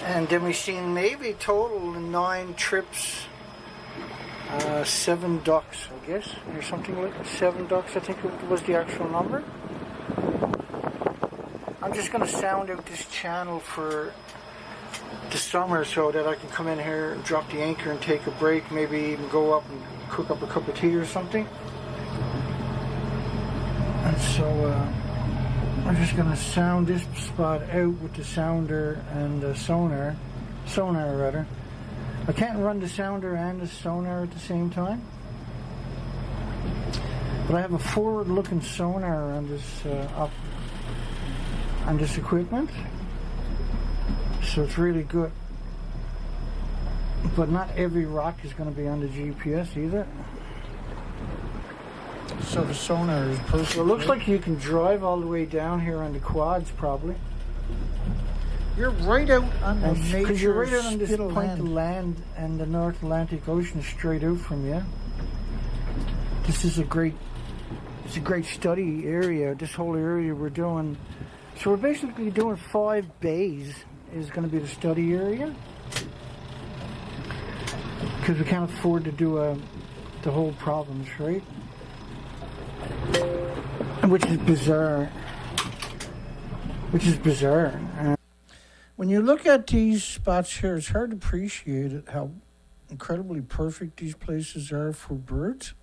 And then we seen maybe total 9 trips, 7 ducks, I guess, or something like 7 ducks, I think was the actual number. I'm just going to sound out this channel for the summer so that I can come in here and drop the anchor and take a break, maybe even go up and cook up a cup of tea or something. And so I'm just going to sound this spot out with the sounder and the sonar rather. I can't run the sounder and the sonar at the same time. But I have a forward-looking sonar on this equipment. So it's really good. But not every rock is going to be on the GPS either. So the sonar is perfect. So it looks right? like you can drive all the way down here on the quads probably. You're right out on the major Because you're right out on this spit of point of land, and the North Atlantic Ocean is straight out from you. This is a great study area. This whole area we're doing. So we're basically doing 5 bays is going to be the study area. Because we can't afford to do the whole province, right? Which is bizarre. When you look at these spots here, it's hard to appreciate it, how incredibly perfect these places are for birds.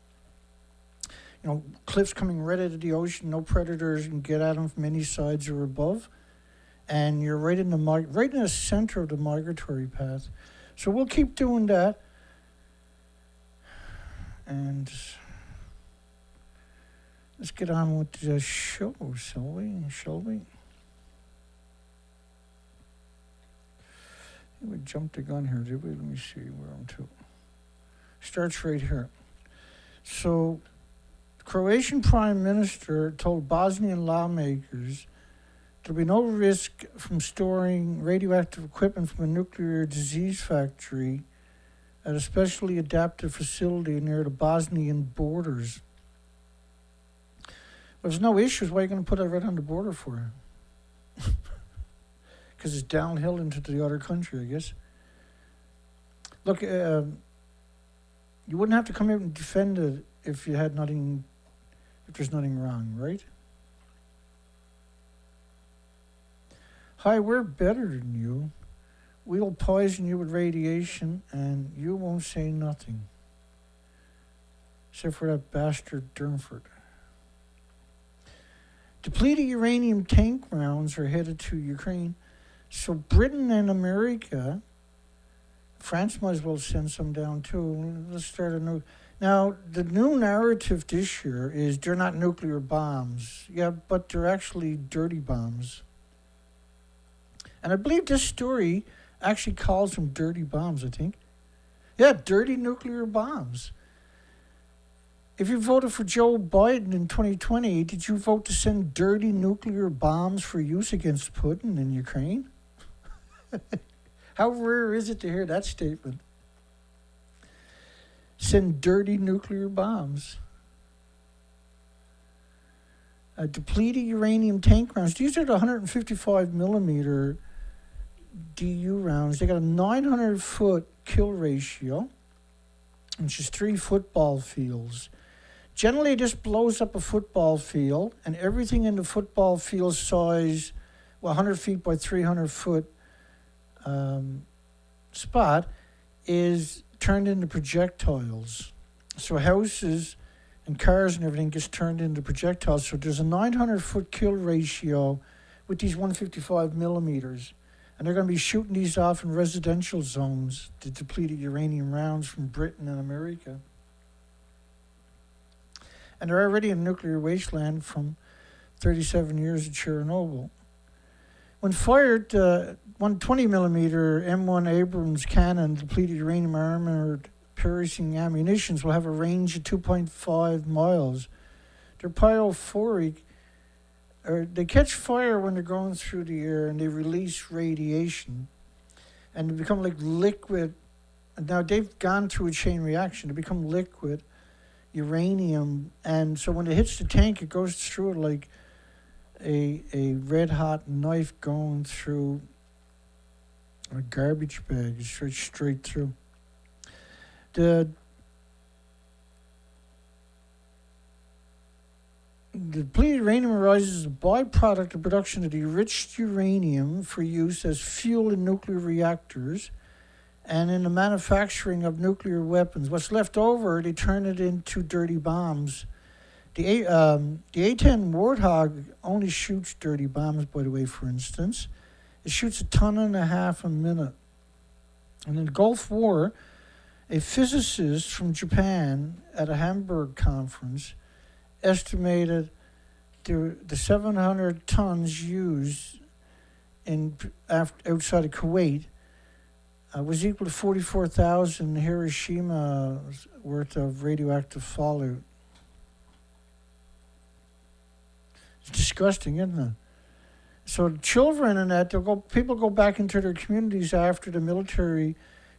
You know, cliffs coming right out of the ocean, no predators can get at them from any sides or above, and you're right in the center of the migratory path. So we'll keep doing that, and let's get on with the show, shall we? We jumped the gun here, did we? Let me see where I'm to. Starts right here. So, the Croatian Prime Minister told Bosnian lawmakers there'll be no risk from storing radioactive equipment from a nuclear disease factory at a specially adapted facility near the Bosnian borders. Well, there's no issues. Why are you going to put it right on the border for? Because it's downhill into the other country, I guess. Look, you wouldn't have to come out and defend it if you had nothing, if there's nothing wrong, right? Hi, we're better than you. We'll poison you with radiation and you won't say nothing. Except for that bastard Durnford. Depleted uranium tank rounds are headed to Ukraine. So Britain and America, France might as well send some down too. Let's start a new. Now, the new narrative this year is they're not nuclear bombs. Yeah, but they're actually dirty bombs. And I believe this story actually calls them dirty bombs, I think. Yeah, dirty nuclear bombs. If you voted for Joe Biden in 2020, did you vote to send dirty nuclear bombs for use against Putin in Ukraine? How rare is it to hear that statement? Send dirty nuclear bombs. Depleted uranium tank rounds. These are the 155 millimeter DU rounds. They got a 900-foot kill ratio, which is 3 football fields. Generally, this blows up a football field, and everything in the football field size, 100 feet by 300 foot spot, is turned into projectiles. So houses and cars and everything gets turned into projectiles. So there's a 900-foot kill ratio with these 155 millimeters. And they're going to be shooting these off in residential zones, the depleted uranium rounds from Britain and America. And they're already a nuclear wasteland from 37 years at Chernobyl. When fired, 120 millimeter M1 Abrams cannon, depleted uranium armored piercing ammunitions, will have a range of 2.5 miles. They're pyrophoric, or they catch fire when they're going through the air, and they release radiation, and they become like liquid. Now they've gone through a chain reaction. They become liquid uranium, and so when it hits the tank, it goes through it like a red hot knife going through a garbage bag. It's straight through. The depleted uranium arises as a byproduct of production of the enriched uranium for use as fuel in nuclear reactors and in the manufacturing of nuclear weapons. What's left over, they turn it into dirty bombs. The A-10 Warthog only shoots dirty bombs, by the way, for instance. It shoots 1.5 tons a minute. And in the Gulf War, a physicist from Japan at a Hamburg conference estimated the 700 tons used outside of Kuwait was equal to 44,000 Hiroshima worth of radioactive fallout. It's disgusting, isn't it? So children and that, people go back into their communities after the military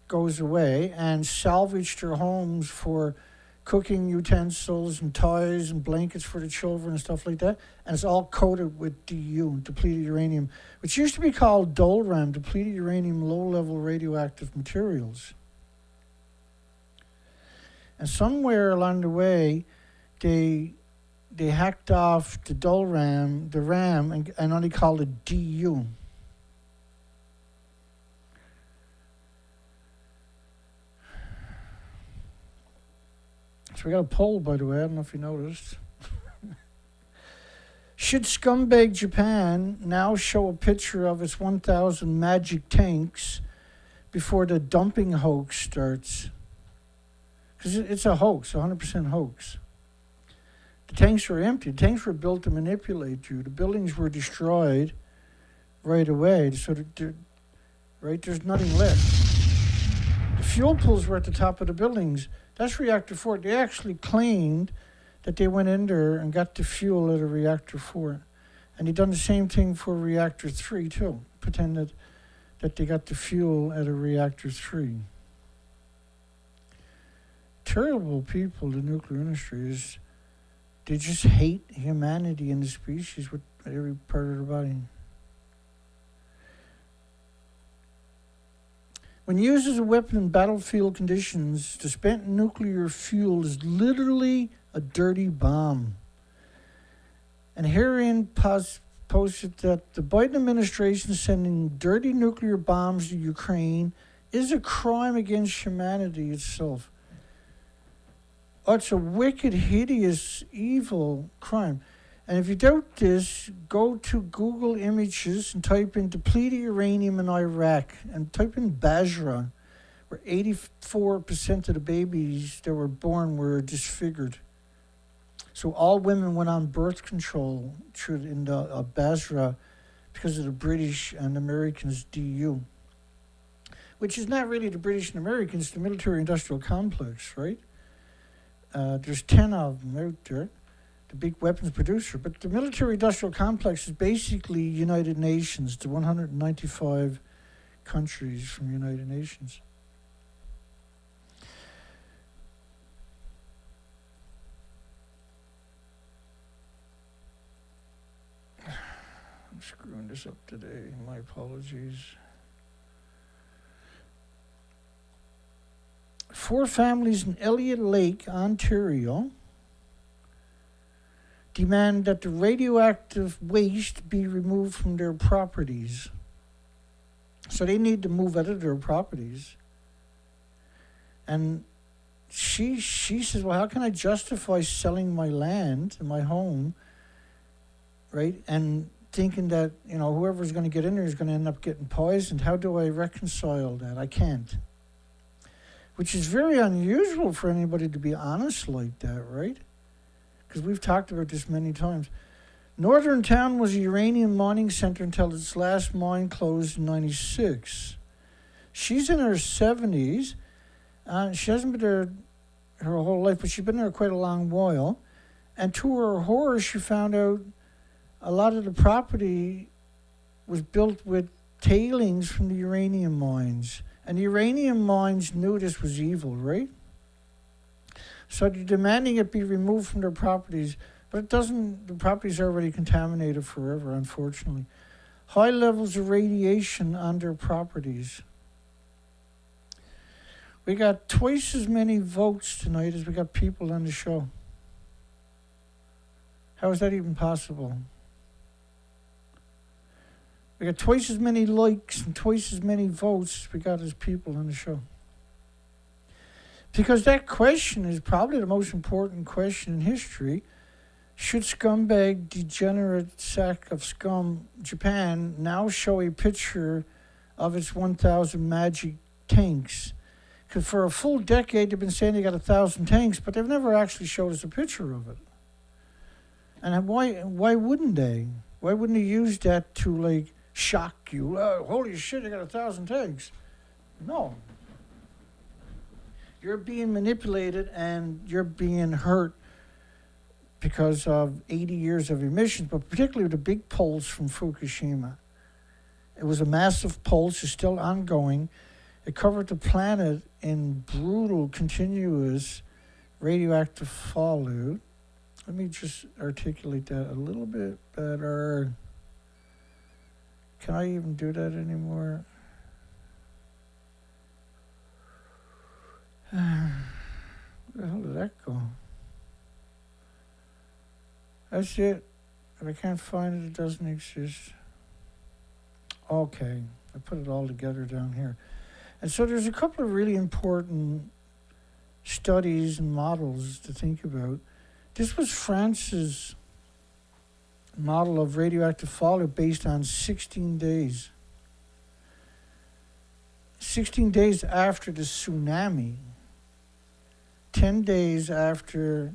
goes away and salvage their homes for cooking utensils and toys and blankets for the children and stuff like that. And it's all coated with DU, depleted uranium, which used to be called DOLRAM, depleted uranium low-level radioactive materials. And somewhere along the way, they hacked off the DOLRAM, the RAM, and only called it DU. So we got a poll, by the way. I don't know if you noticed. Should scumbag Japan now show a picture of its 1,000 magic tanks before the dumping hoax starts? Because it's a hoax, 100% hoax. The tanks were empty. The tanks were built to manipulate you. The buildings were destroyed right away. So there's nothing left. The fuel pools were at the top of the buildings. That's reactor 4. They actually claimed that they went in there and got the fuel out of reactor 4. And they done the same thing for reactor 3 too. Pretended that they got the fuel out of reactor 3. Terrible people, the nuclear industry is. They just hate humanity and the species with every part of their body. When used as a weapon in battlefield conditions, the spent nuclear fuel is literally a dirty bomb. And herein posted that the Biden administration sending dirty nuclear bombs to Ukraine is a crime against humanity itself. Oh, it's a wicked, hideous, evil crime. And if you doubt this, go to Google Images and type in depleted uranium in Iraq and type in Basra, where 84% of the babies that were born were disfigured. So all women went on birth control in the Basra because of the British and Americans' DU, which is not really the British and Americans, the military-industrial complex, right? There's 10 of them out there, the big weapons producer. But the military-industrial complex is basically United Nations, the 195 countries from United Nations. I'm screwing this up today. My apologies. 4 families in Elliott Lake, Ontario, demand that the radioactive waste be removed from their properties. So they need to move out of their properties. And she says, well, how can I justify selling my land and my home, right? And thinking that, whoever's going to get in there is going to end up getting poisoned. How do I reconcile that? I can't. Which is very unusual for anybody to be honest like that, right? Because we've talked about this many times. Northern Town was a uranium mining center until its last mine closed in '96. She's in her 70s. She hasn't been there her whole life, but she's been there quite a long while. And to her horror, she found out a lot of the property was built with tailings from the uranium mines. And the uranium mines knew this was evil, right? So they're demanding it be removed from their properties, but it doesn't, the properties are already contaminated forever, unfortunately. High levels of radiation on their properties. We got twice as many votes tonight as we got people on the show. How is that even possible? We got twice as many likes and twice as many votes as we got as people on the show. Because that question is probably the most important question in history. Should scumbag, degenerate sack of scum Japan now show a picture of its 1,000 magic tanks? Because for a full decade they've been saying they got 1,000 tanks, but they've never actually showed us a picture of it. And why wouldn't they? Why wouldn't they use that to shock you? Holy shit, they got 1,000 tanks. No. You're being manipulated and you're being hurt because of 80 years of emissions, but particularly the big pulse from Fukushima. It was a massive pulse, it's still ongoing. It covered the planet in brutal, continuous radioactive fallout. Let me just articulate that a little bit better. Can I even do that anymore? Where the hell did that go? That's it. If I can't find it, it doesn't exist. Okay, I put it all together down here. And so there's a couple of really important studies and models to think about. This was France's model of radioactive fallout based on 16 days. 16 days after the tsunami. 10 days after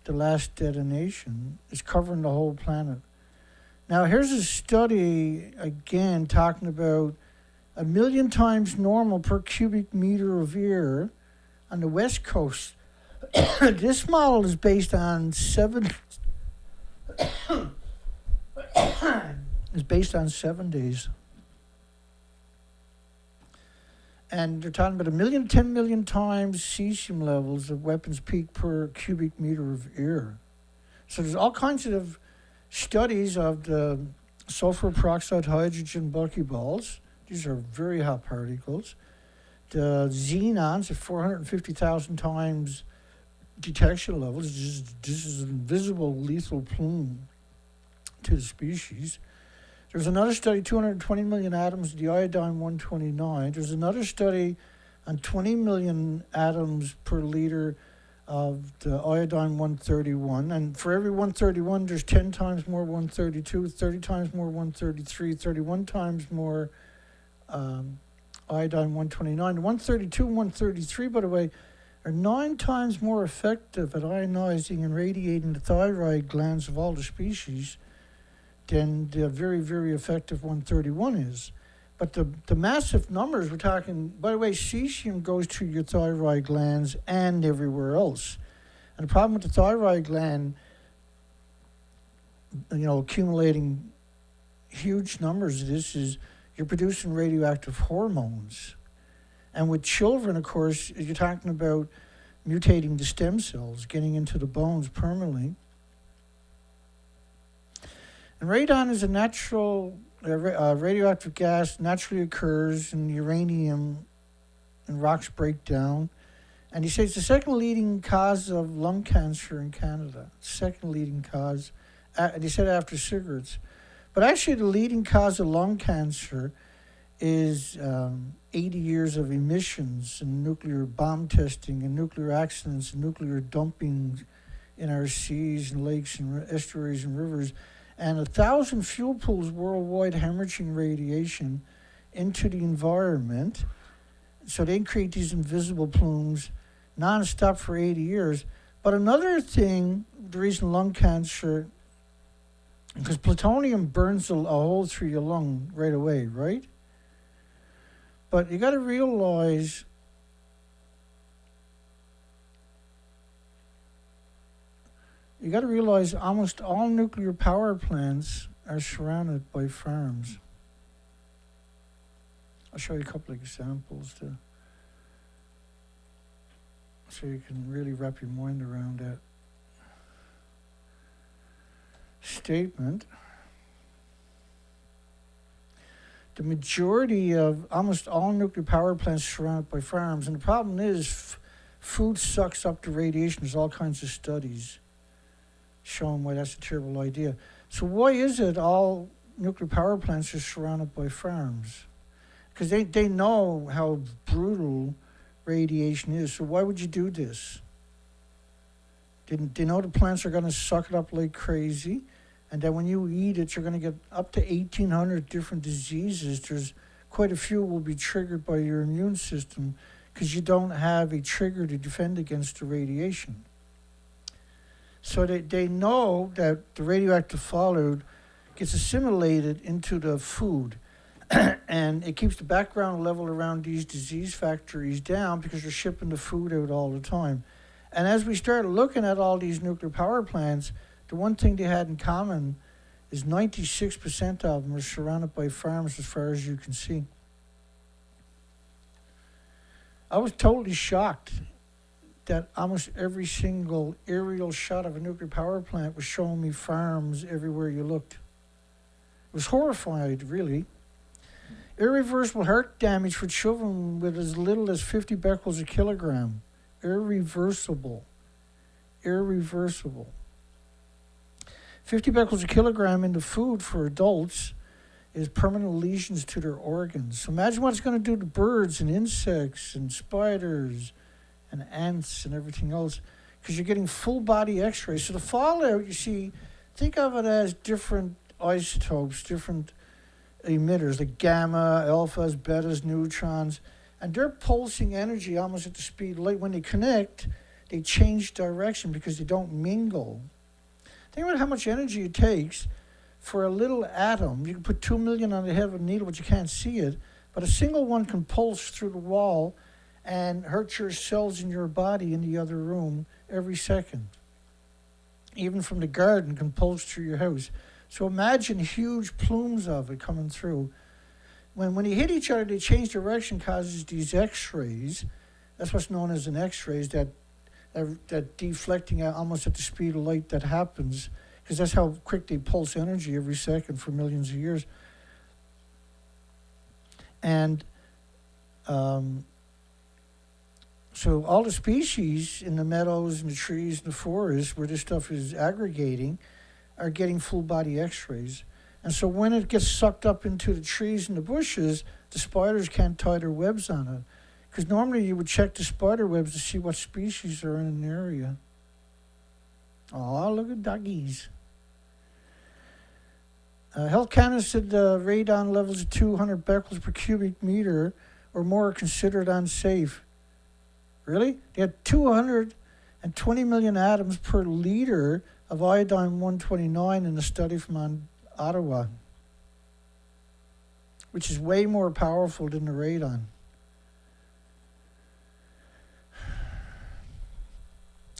the last detonation. Is covering the whole planet. Now here's a study, again, talking about 1 million times normal per cubic meter of air on the West Coast. This model is based on 7 days. And they're talking about 1 million, 10 million times cesium levels of weapons peak per cubic meter of air. So there's all kinds of studies of the sulfur peroxide, hydrogen buckyballs. These are very hot particles. The xenons at 450,000 times detection levels. This is an invisible lethal plume to the species. There's another study, 220 million atoms of the iodine-129. There's another study on 20 million atoms per liter of the iodine-131. And for every 131, there's 10 times more 132, 30 times more 133, 31 times more iodine 129. 132 and 133, by the way, are 9 times more effective at ionizing and radiating the thyroid glands of all the species than the very, very effective 131 is. But the massive numbers we're talking, by the way, cesium goes to your thyroid glands and everywhere else. And the problem with the thyroid gland, accumulating huge numbers of this is you're producing radioactive hormones. And with children, of course, you're talking about mutating the stem cells, getting into the bones permanently. And radon is a natural radioactive gas, naturally occurs in uranium and rocks break down. And he says it's the second leading cause of lung cancer in Canada. Second leading cause. And he said after cigarettes. But actually the leading cause of lung cancer is 80 years of emissions and nuclear bomb testing and nuclear accidents and nuclear dumping in our seas and lakes and estuaries and rivers, and 1,000 fuel pools worldwide hemorrhaging radiation into the environment. So they create these invisible plumes non-stop for 80 years. But another thing, the reason lung cancer, because plutonium burns a hole through your lung right away, right? But you got to realize almost all nuclear power plants are surrounded by farms. I'll show you a couple of examples so you can really wrap your mind around that statement. The majority of almost all nuclear power plants are surrounded by farms. And the problem is food sucks up the radiation. There's all kinds of studies showing why that's a terrible idea. So why is it all nuclear power plants are surrounded by farms? Because they know how brutal radiation is. So why would you do this? They know the plants are going to suck it up like crazy. And then when you eat it, you're going to get up to 1,800 different diseases. There's quite a few will be triggered by your immune system because you don't have a trigger to defend against the radiation. So they know that the radioactive fallout gets assimilated into the food. And it keeps the background level around these disease factories down because they're shipping the food out all the time. And as we start looking at all these nuclear power plants, the one thing they had in common is 96% of them are surrounded by farms as far as you can see. I was totally shocked that almost every single aerial shot of a nuclear power plant was showing me farms everywhere you looked. I was horrified, really. Irreversible heart damage for children with as little as 50 becquerels a kilogram. Irreversible. 50 becquerels a kilogram in the food for adults is permanent lesions to their organs. So imagine what it's going to do to birds and insects and spiders and ants and everything else, because you're getting full body x-rays. So the fallout, you see, think of it as different isotopes, different emitters, like gamma, alphas, betas, neutrons, and they're pulsing energy almost at the speed of light. When they connect, they change direction because they don't mingle. Think about how much energy it takes for a little atom. You can put 2 million on the head of a needle, but you can't see it. But a single one can pulse through the wall and hurt your cells in your body in the other room every second. Even from the garden can pulse through your house. So imagine huge plumes of it coming through. When they hit each other, they change direction, causes these X-rays. That's what's known as an X-rays, that deflecting almost at the speed of light that happens, because that's how quick they pulse energy every second for millions of years. And so all the species in the meadows and the trees and the forests where this stuff is aggregating are getting full body X-rays. And so when it gets sucked up into the trees and the bushes, the spiders can't tie their webs on it. Because normally you would check the spider webs to see what species are in an area. Oh, look at doggies. Health Canada said the radon levels of 200 becquerels per cubic meter or more are considered unsafe. Really? They had 220 million atoms per liter of iodine-129 in a study from Ottawa, which is way more powerful than the radon.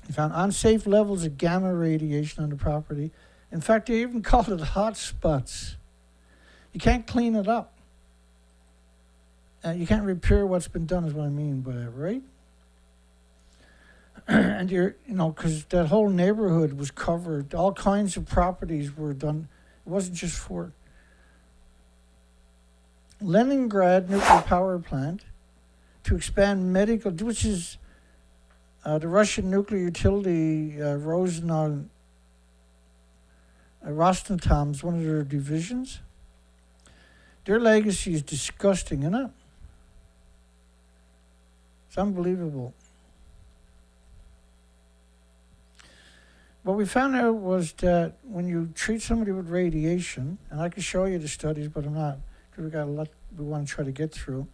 They found unsafe levels of gamma radiation on the property. In fact, they even called it hot spots. You can't clean it up. You can't repair what's been done, is what I mean by that, right? And because that whole neighborhood was covered, all kinds of properties were done. It wasn't just for Leningrad nuclear power plant to expand medical, which is the Russian nuclear utility Rosnatom's one of their divisions. Their legacy is disgusting, isn't it? It's unbelievable. What we found out was that when you treat somebody with radiation, and I can show you the studies, but I'm not, because we got a lot we want to try to get through.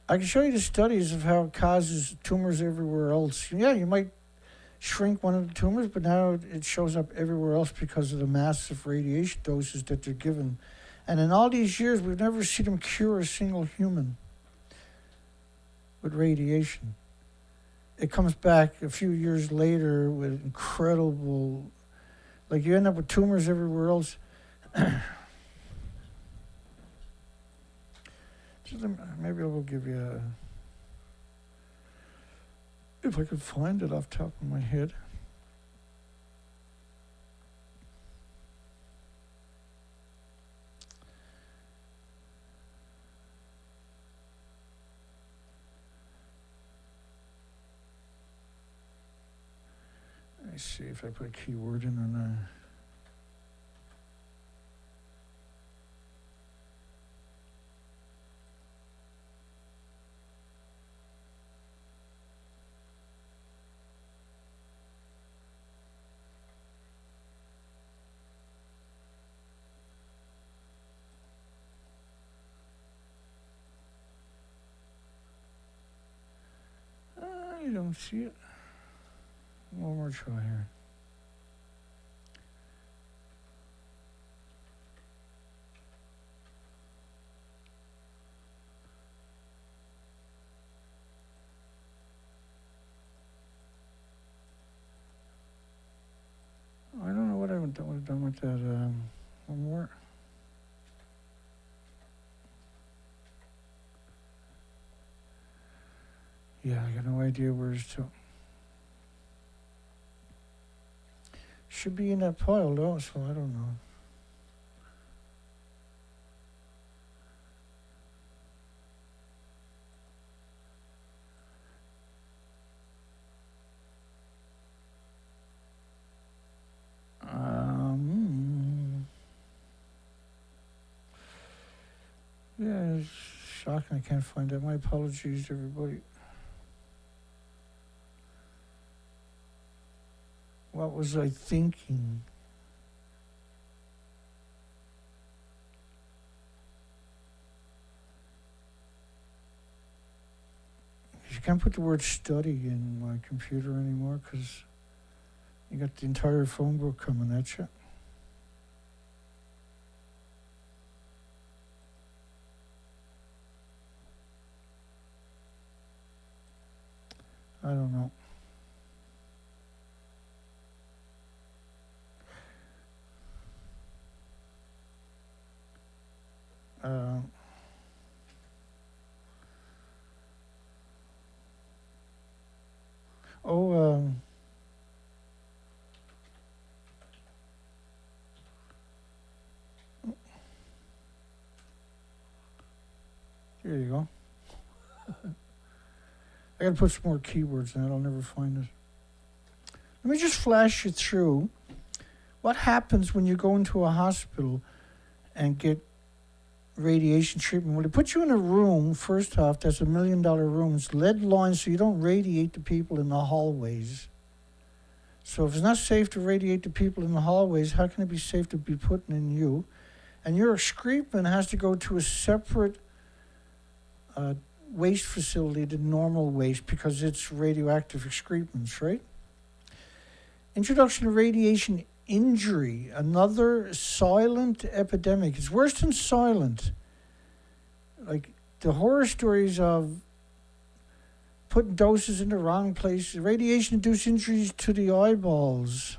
I can show you the studies of how it causes tumors everywhere else. Yeah, you might shrink one of the tumors, but now it shows up everywhere else because of the massive radiation doses that they're given. And in all these years, we've never seen them cure a single human with radiation. It comes back a few years later with incredible, like you end up with tumors everywhere else. Maybe I will give you if I could find it off the top of my head. Let me see if I put a keyword in on I don't see it. One more try here. I don't know what I've done with that. One more. Yeah, I got no idea where it's to. Should be in that pile though, so I don't know. Yeah, it's shocking I can't find it. My apologies to everybody. What was I thinking? You can't put the word study in my computer anymore because you got the entire phone book coming at you. I don't know. There you go. I gotta put some more keywords in it. I'll never find it. Let me just flash you through what happens when you go into a hospital and get radiation treatment. When they put you in a room, first off, that's $1 million room. It's lead lined so you don't radiate the people in the hallways. So if it's not safe to radiate the people in the hallways, how can it be safe to be putting in you? And your excrement has to go to a separate waste facility than normal waste because it's radioactive excrements, right? Introduction of radiation injury, another silent epidemic. It's worse than silent. Like the horror stories of putting doses in the wrong place, radiation-induced injuries to the eyeballs,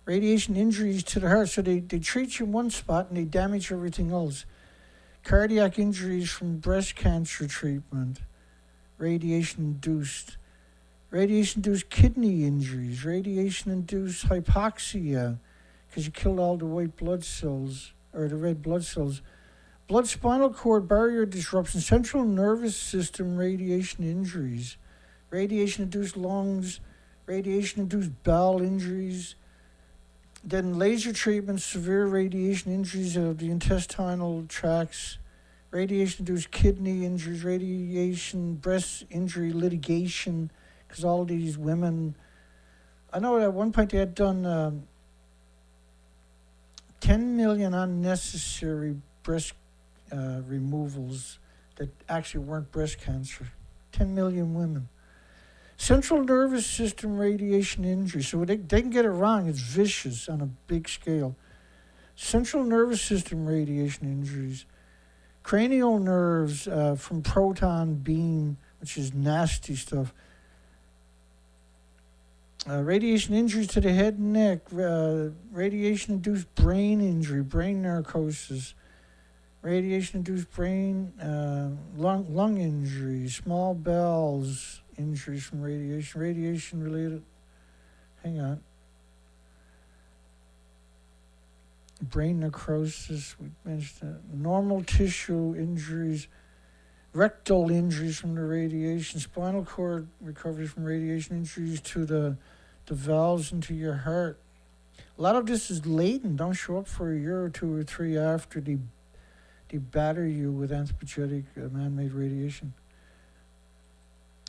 radiation injuries to the heart. So they treat you in one spot and they damage everything else. Cardiac injuries from breast cancer treatment, radiation-induced. Radiation-induced kidney injuries, radiation-induced hypoxia, because you killed all the white blood cells, or the red blood cells. Blood spinal cord barrier disruption, central nervous system radiation injuries, radiation-induced lungs, radiation-induced bowel injuries, then laser treatment, severe radiation injuries of the intestinal tracts, radiation-induced kidney injuries, radiation breast injury litigation, because all these women, I know at one point they had done 10 million unnecessary breast removals that actually weren't breast cancer. 10 million women. Central nervous system radiation injury. So they can get it wrong. It's vicious on a big scale. Central nervous system radiation injuries. Cranial nerves from proton beam, which is nasty stuff. Radiation injuries to the head and neck, radiation-induced brain injury, brain narcosis, radiation-induced brain, lung injury, small bowels injuries from radiation, radiation-related, brain necrosis, we mentioned that, normal tissue injuries, rectal injuries from the radiation, spinal cord recovery from radiation injuries to the valves into your heart. A lot of this is latent, don't show up for a year or 2 or 3 after they batter you with anthropogenic man-made radiation.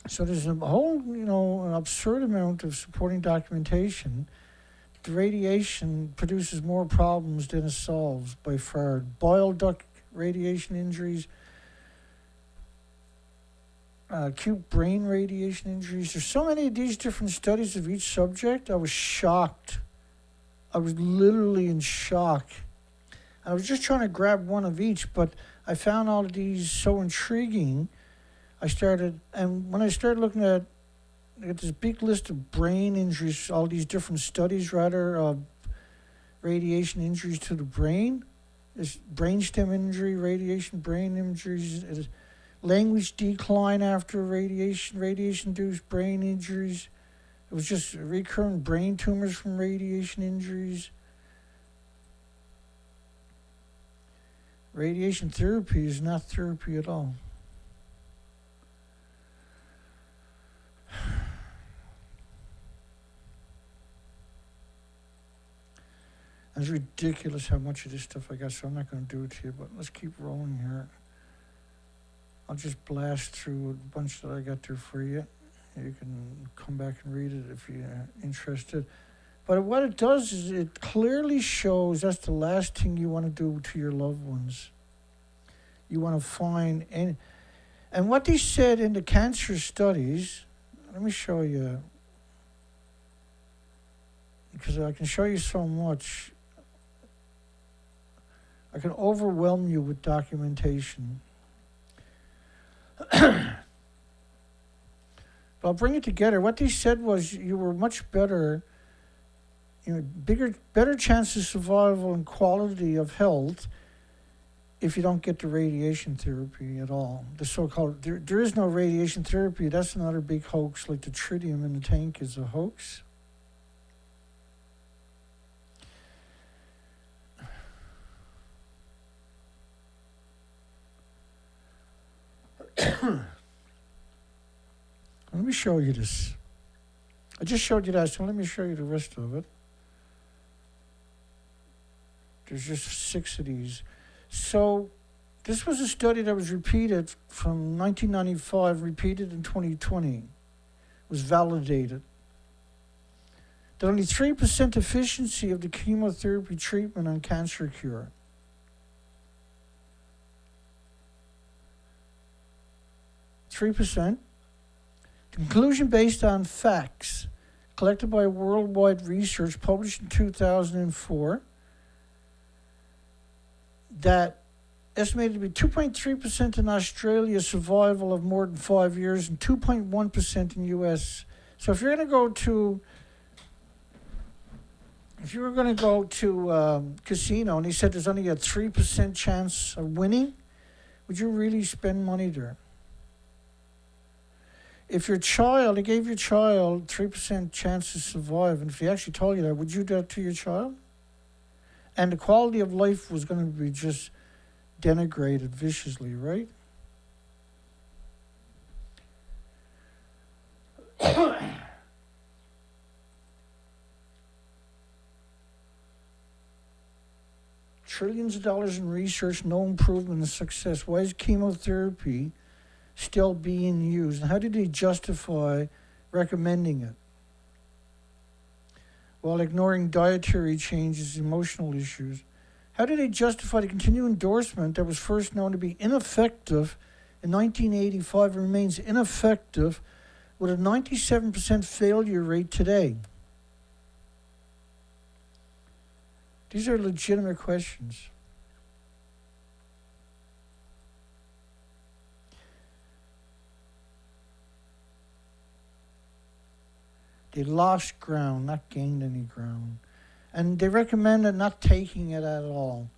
So there's a whole, an absurd amount of supporting documentation. The radiation produces more problems than it solves by far. Bile duct radiation injuries, acute brain radiation injuries. There's so many of these different studies of each subject. I was shocked. I was literally in shock. I was just trying to grab one of each, but I found all of these so intriguing. When I started looking at this big list of brain injuries, all these different studies of radiation injuries to the brain, this brainstem injury, radiation brain injuries, language decline after radiation-induced brain injuries. It was just recurrent brain tumors from radiation injuries. Radiation therapy is not therapy at all. It's ridiculous how much of this stuff I got, so I'm not going to do it here, but let's keep rolling here. I'll just blast through a bunch that I got there for you. You can come back and read it if you're interested. But what it does is it clearly shows that's the last thing you want to do to your loved ones. You want to find and what they said in the cancer studies, let me show you, because I can show you so much. I can overwhelm you with documentation. But I'll bring it together. What they said was you were much better, better chance of survival and quality of health if you don't get the radiation therapy at all. The so-called, there is no radiation therapy. That's another big hoax, like the tritium in the tank is a hoax. Let me show you this. I just showed you that, so let me show you the rest of it. There's just 6 of these. So this was a study that was repeated from 1995, repeated in 2020. It was validated. That only 3% efficiency of the chemotherapy treatment on cancer cure. 3%. The conclusion based on facts collected by worldwide research published in 2004 that estimated to be 2.3% in Australia survival of more than 5 years and 2.1% in US. So if you were going to go to casino and he said there's only a 3% chance of winning, would you really spend money there? If your child, they gave your child 3% chance to survive, and if they actually told you that, would you do that to your child? And the quality of life was going to be just denigrated viciously, right? Trillions of dollars in research, no improvement in success. Why is chemotherapy still being used? And how did they justify recommending it? While ignoring dietary changes, emotional issues. How did they justify the continued endorsement that was first known to be ineffective in 1985 and remains ineffective with a 97% failure rate today? These are legitimate questions. They lost ground, not gained any ground. And they recommended not taking it at all.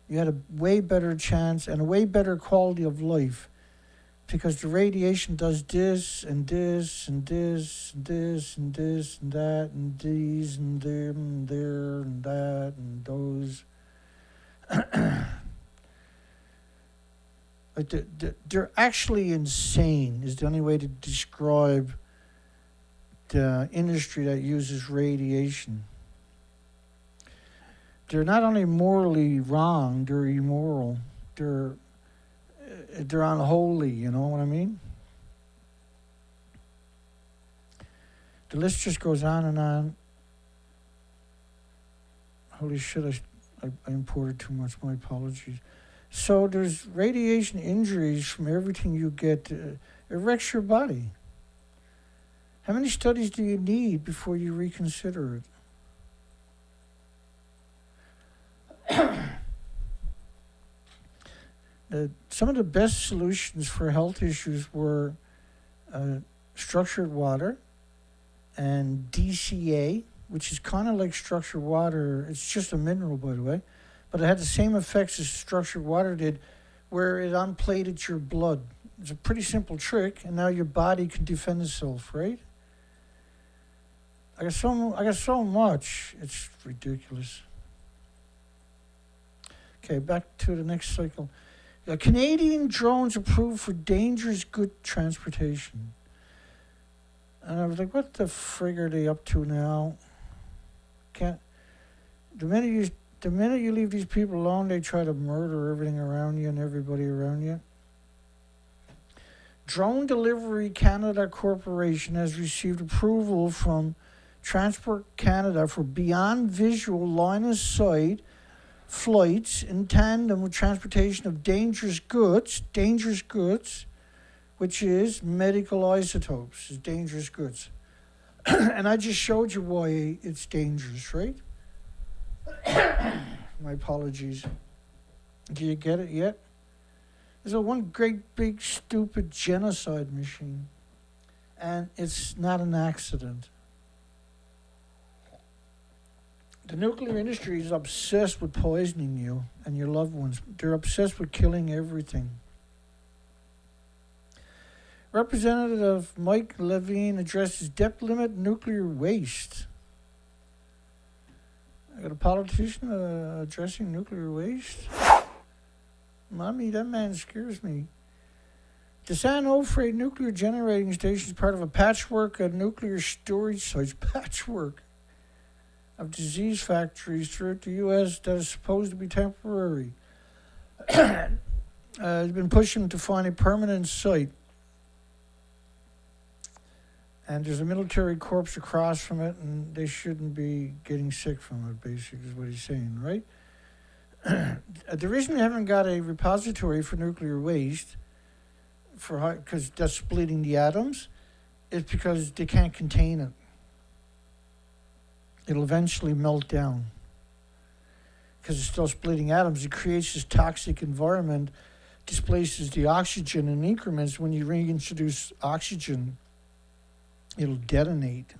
You had a way better chance and a way better quality of life because the radiation does this and this and this and this and this and that and these and them and there and that and those. They're actually insane is the only way to describe the industry that uses radiation. They're not only morally wrong, they're immoral. They're unholy, you know what I mean? The list just goes on and on. Holy shit, I imported too much, my apologies. So there's radiation injuries from everything you get. It wrecks your body. How many studies do you need before you reconsider it? Some of the best solutions for health issues were structured water and DCA, which is kind of like structured water. It's just a mineral, by the way, but it had the same effects as structured water did, where it unplated your blood. It's a pretty simple trick, and now your body can defend itself, right? I got so much. It's ridiculous. Okay, back to the next cycle. Canadian drones approved for dangerous goods transportation. And I was like, what the frig are they up to now? The minute you leave these people alone, they try to murder everything around you and everybody around you. Drone Delivery Canada Corporation has received approval from Transport Canada for beyond visual line of sight flights in tandem with transportation of dangerous goods, which is medical isotopes, is dangerous goods. And I just showed you why it's dangerous, right? My apologies. Do you get it yet? There's a one great big stupid genocide machine, and it's not an accident. The nuclear industry is obsessed with poisoning you and your loved ones. They're obsessed with killing everything. Representative Mike Levine addresses depth limit nuclear waste. I got a politician addressing nuclear waste. Mommy, that man scares me. The San Onofre nuclear generating station is part of a patchwork of nuclear storage sites. Patchwork of disease factories throughout the U.S. that is supposed to be temporary. It's been pushing to find a permanent site. And there's a military corpse across from it, and they shouldn't be getting sick from it, basically, is what he's saying, right? The reason we haven't got a repository for nuclear waste for because that's splitting the atoms, is because they can't contain it. It'll eventually melt down because it's still splitting atoms. It creates this toxic environment, displaces the oxygen in increments. When you reintroduce oxygen, it'll detonate.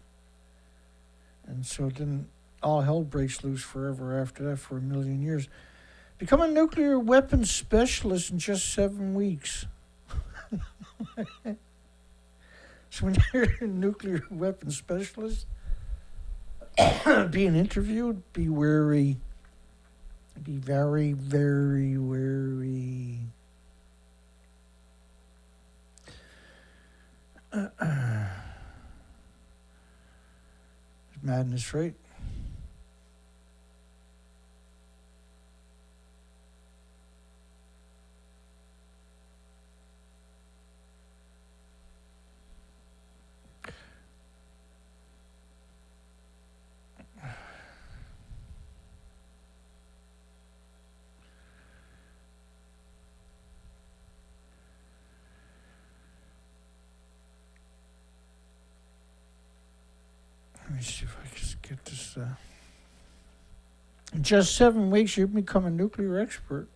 And so then all hell breaks loose forever after that for 1,000,000 years. Become a nuclear weapons specialist in just 7 weeks. So when you're a nuclear weapons specialist, being interviewed, be wary. Be very, very wary. Madness, right? Let me see if I can get this. In just 7 weeks, you become a nuclear expert.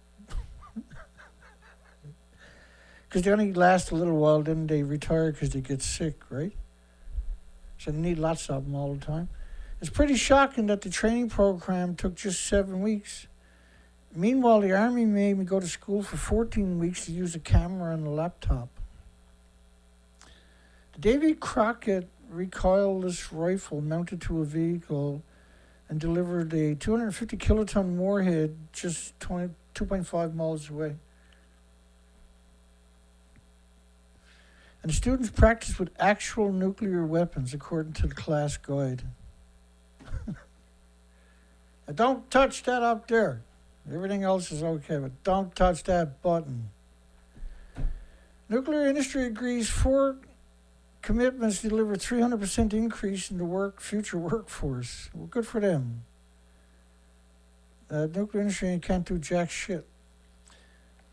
Because they only last a little while, then they retire because they get sick, right? So they need lots of them all the time. It's pretty shocking that the training program took just 7 weeks. Meanwhile, the Army made me go to school for 14 weeks to use a camera and a laptop. The Davy Crockett recoilless rifle mounted to a vehicle and delivered a 250 kiloton warhead just 2.5 miles away. And the students practiced with actual nuclear weapons according to the class guide. Now don't touch that up there. Everything else is okay, but don't touch that button. Nuclear industry agrees 4 commitments to deliver 300% increase in the future workforce. Well, good for them. Nuclear industry can't do jack shit.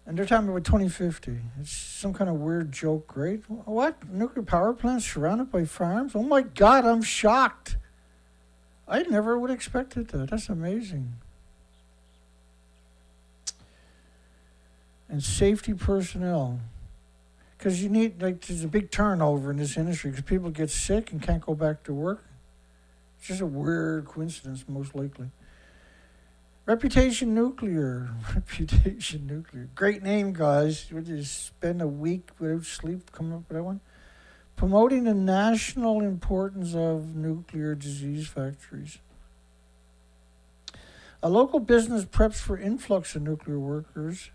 And they're talking about 2050. It's some kind of weird joke, right? What? Nuclear power plants surrounded by farms? Oh my God, I'm shocked. I never would have expected that. That's amazing. And safety personnel. Because you need, there's a big turnover in this industry because people get sick and can't go back to work. It's just a weird coincidence, most likely. Reputation Nuclear. Reputation Nuclear. Great name, guys. Would you spend a week without sleep coming up with that one? Promoting the national importance of nuclear disease factories. A local business preps for influx of nuclear workers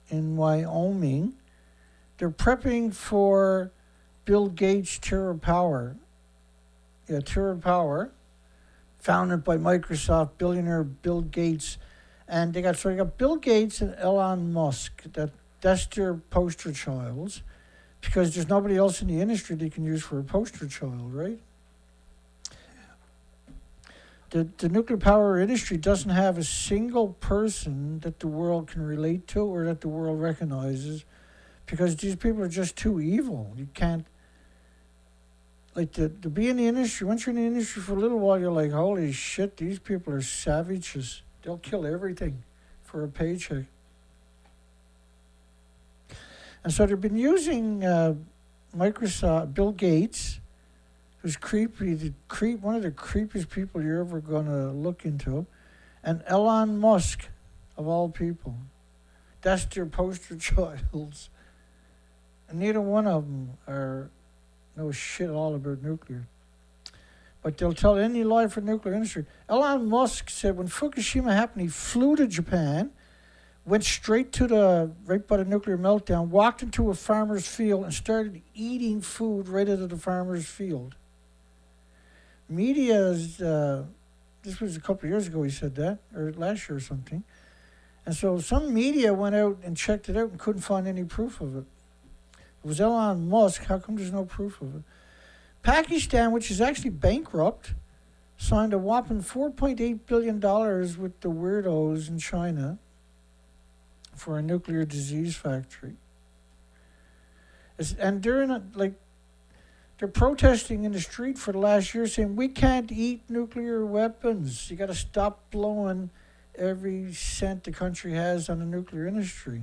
in Wyoming. They're prepping for Bill Gates' TerraPower. Yeah, TerraPower, founded by Microsoft billionaire Bill Gates. And they got Bill Gates and Elon Musk. That's their poster childs, because there's nobody else in the industry they can use for a poster child, right? The nuclear power industry doesn't have a single person that the world can relate to or that the world recognizes, because these people are just too evil. You can't, to be in the industry, once you're in the industry for a little while, you're like, holy shit, these people are savages. They'll kill everything for a paycheck. And so they've been using Microsoft, Bill Gates, who's creepy, one of the creepiest people you're ever going to look into, and Elon Musk, of all people. That's their poster childs. And neither one of them know shit all about nuclear. But they'll tell any lie for the nuclear industry. Elon Musk said when Fukushima happened, he flew to Japan, went straight to right by the nuclear meltdown, walked into a farmer's field and started eating food right out of the farmer's field. Media's, this was a couple of years ago he said that, or last year or something. And so some media went out and checked it out and couldn't find any proof of it. It was Elon Musk. How come there's no proof of it? Pakistan, which is actually bankrupt, signed a whopping $4.8 billion with the weirdos in China for a nuclear disease factory. And they're protesting in the street for the last year saying, we can't eat nuclear weapons. You got to stop blowing every cent the country has on the nuclear industry,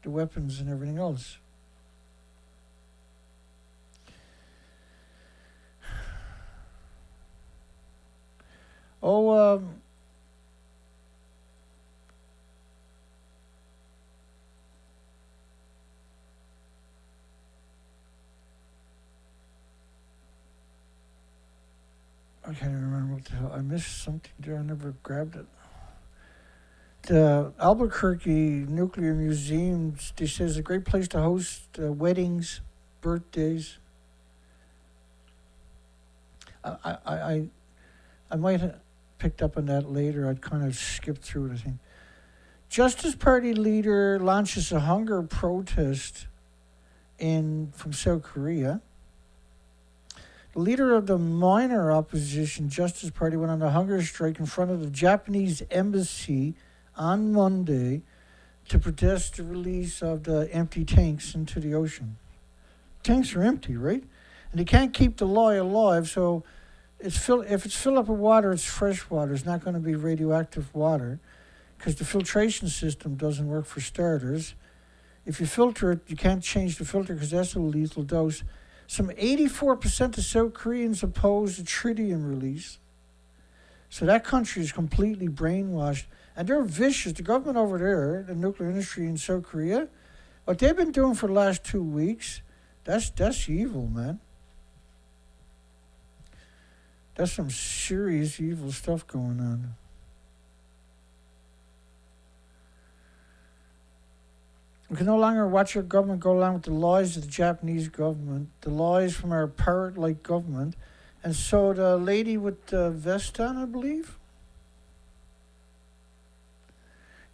the weapons and everything else. Oh, I can't even remember what the hell. I missed something there. I never grabbed it. The Albuquerque Nuclear Museum, they say, is a great place to host weddings, birthdays. I might have picked up on that later. I'd kind of skipped through it, I think. Justice Party leader launches a hunger protest from South Korea. The leader of the minor opposition Justice Party went on a hunger strike in front of the Japanese embassy on Monday to protest the release of the empty tanks into the ocean. Tanks are empty, right? And they can't keep the law alive, so if it's filled up with water, it's fresh water. It's not going to be radioactive water because the filtration system doesn't work for starters. If you filter it, you can't change the filter because that's a lethal dose. Some 84% of South Koreans oppose the tritium release. So that country is completely brainwashed. And they're vicious. The government over there, the nuclear industry in South Korea, what they've been doing for the last 2 weeks, that's evil, man. That's some serious evil stuff going on. We can no longer watch our government go along with the lies of the Japanese government, the lies from our parrot-like government. And so the lady with the vest on, I believe.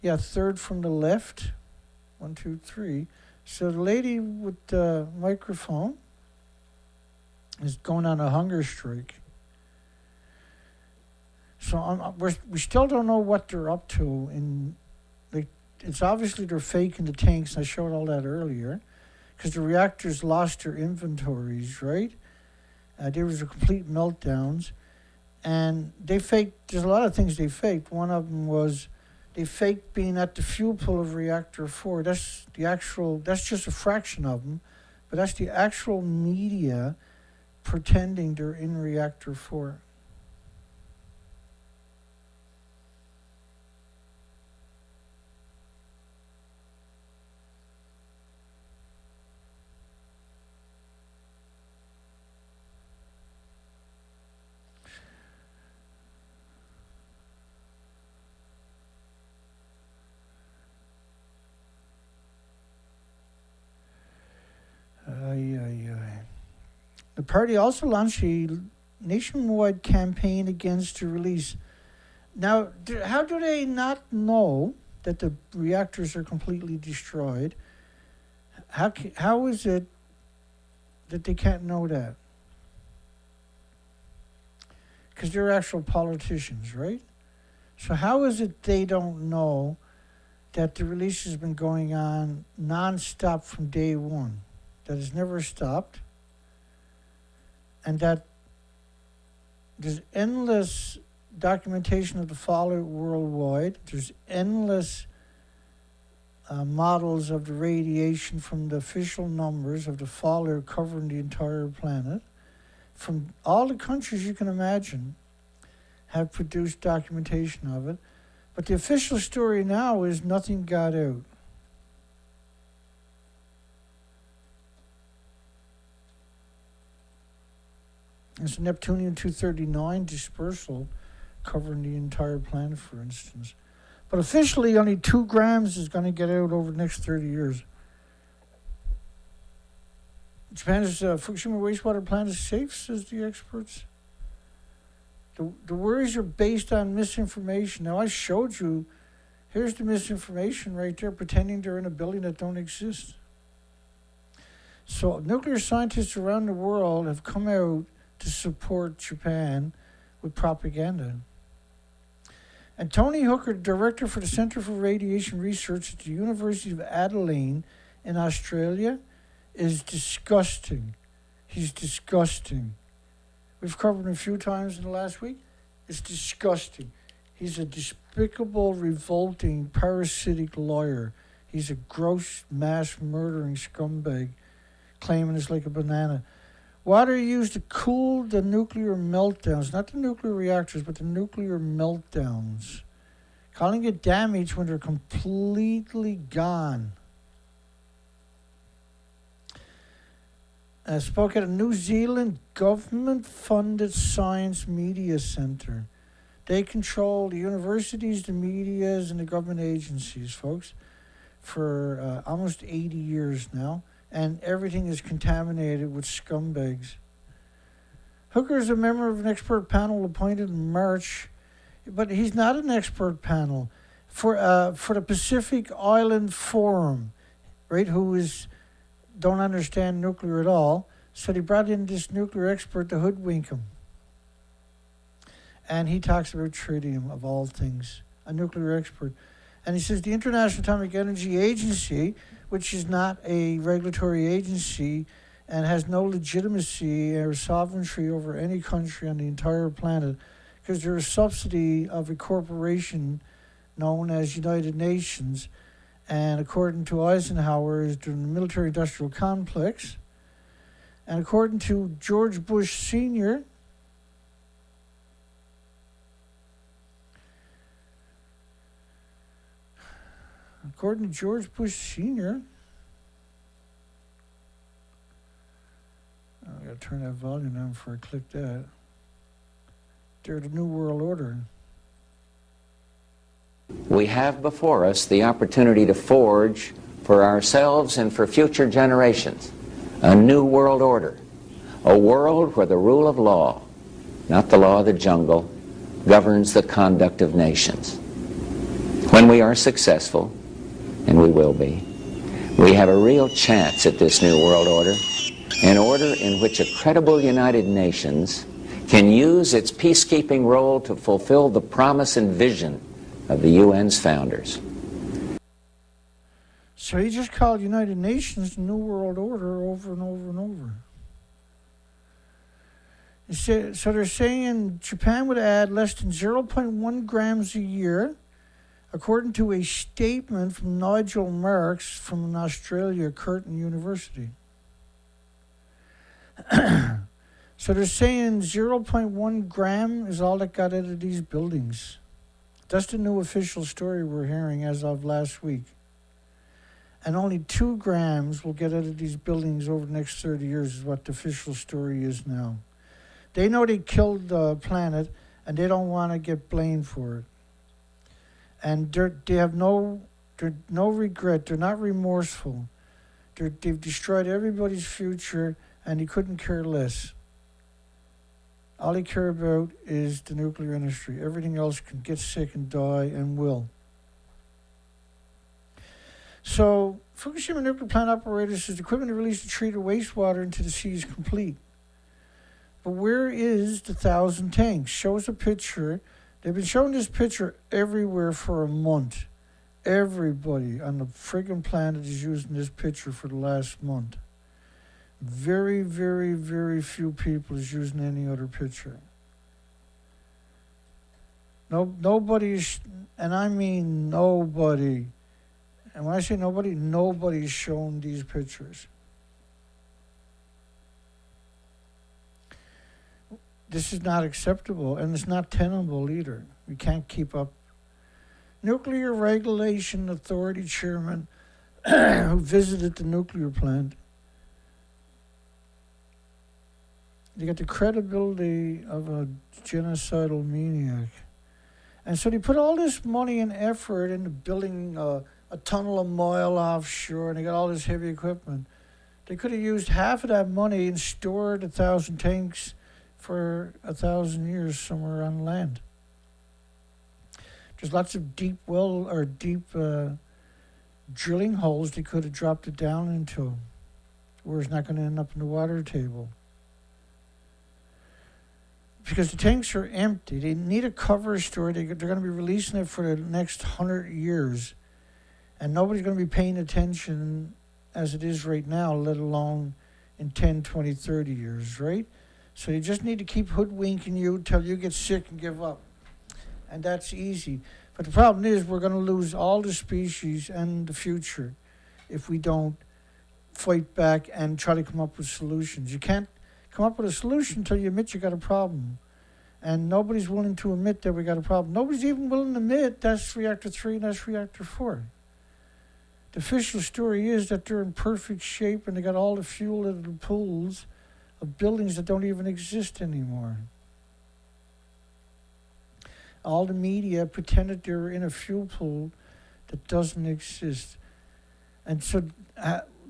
Yeah, third from the left. 1, 2, 3. So the lady with the microphone is going on a hunger strike. So we still don't know what they're up to. It's obviously they're faking the tanks. I showed all that earlier, because the reactors lost their inventories, right? There was a complete meltdowns, and they faked. There's a lot of things they faked. One of them was they faked being at the fuel pool of reactor 4. That's just a fraction of them, but that's the actual media pretending they're in reactor 4. The party also launched a nationwide campaign against the release. Now, how do they not know that the reactors are completely destroyed? How is it that they can't know that? Because they're actual politicians, right? So how is it they don't know that the release has been going on nonstop from day one? That has never stopped, and that there's endless documentation of the fallout worldwide. There's endless models of the radiation from the official numbers of the fallout covering the entire planet. From all the countries you can imagine have produced documentation of it. But the official story now is nothing got out. It's Neptunium-239 dispersal covering the entire planet, for instance. But officially, only 2 grams is going to get out over the next 30 years. Japan's Fukushima wastewater plant is safe, says the experts. The worries are based on misinformation. Now, I showed you, here's the misinformation right there, pretending they're in a building that don't exist. So nuclear scientists around the world have come out to support Japan with propaganda. And Tony Hooker, director for the Center for Radiation Research at the University of Adelaide in Australia, is disgusting. He's disgusting. We've covered him a few times in the last week. It's disgusting. He's a despicable, revolting, parasitic lawyer. He's a gross, mass murdering scumbag, claiming it's like a banana. Water used to cool the nuclear meltdowns, not the nuclear reactors, but the nuclear meltdowns. Calling it damage when they're completely gone. Spoke at a New Zealand government-funded science media centre. They control the universities, the medias, and the government agencies, folks, for almost 80 years now. And everything is contaminated with scumbags. Hooker is a member of an expert panel appointed in March, but he's not an expert panel for the Pacific Island Forum, right? Don't understand nuclear at all. So they brought in this nuclear expert to hoodwink him. And he talks about tritium, of all things, a nuclear expert. And he says the International Atomic Energy Agency, which is not a regulatory agency and has no legitimacy or sovereignty over any country on the entire planet, because they're a subsidy of a corporation known as United Nations. And according to Eisenhower, is during the military-industrial complex. And according to George Bush Sr., I gotta turn that volume down before I click that. They're the New World Order. We have before us the opportunity to forge for ourselves and for future generations a new world order, a world where the rule of law, not the law of the jungle, governs the conduct of nations. When we are successful, and we will be, we have a real chance at this new world order, an order in which a credible United Nations can use its peacekeeping role to fulfill the promise and vision of the UN's founders. So he just called United Nations the New World Order over and over and over. So they're saying Japan would add less than 0.1 grams a year, according to a statement from Nigel Marks from Australia, Curtin University. So they're saying 0.1 gram is all that got out of these buildings. That's the new official story we're hearing as of last week. And only 2 grams will get out of these buildings over the next 30 years is what the official story is now. They know they killed the planet, and they don't want to get blamed for it. And they have no regret. They're not remorseful. They've destroyed everybody's future, and they couldn't care less. All they care about is the nuclear industry. Everything else can get sick and die and will. So, Fukushima nuclear plant operator says the equipment to release the treated wastewater into the sea is complete. But where is the 1,000 tanks? Shows a picture. They've been showing this picture everywhere for a month. Everybody on the friggin' planet is using this picture for the last month. Very, very, very few people is using any other picture. Nobody's, and I mean nobody. And when I say nobody, nobody's shown these pictures. This is not acceptable, and it's not tenable either. We can't keep up. Nuclear Regulation Authority Chairman who visited the nuclear plant. They got the credibility of a genocidal maniac. And so they put all this money and effort into building a tunnel a mile offshore, and they got all this heavy equipment. They could have used half of that money and stored 1,000 tanks for 1,000 years somewhere on land. There's lots of deep drilling holes they could have dropped it down into, where it's not going to end up in the water table. Because the tanks are empty. They need a cover story. They're going to be releasing it for the next 100 years. And nobody's going to be paying attention as it is right now, let alone in 10, 20, 30 years, right? So you just need to keep hoodwinking you until you get sick and give up. And that's easy. But the problem is we're going to lose all the species and the future if we don't fight back and try to come up with solutions. You can't come up with a solution until you admit you got a problem. And nobody's willing to admit that we got a problem. Nobody's even willing to admit that's reactor 3 and that's reactor 4. The official story is that they're in perfect shape and they got all the fuel in the pools of buildings that don't even exist anymore. All the media pretended they were in a fuel pool that doesn't exist. And so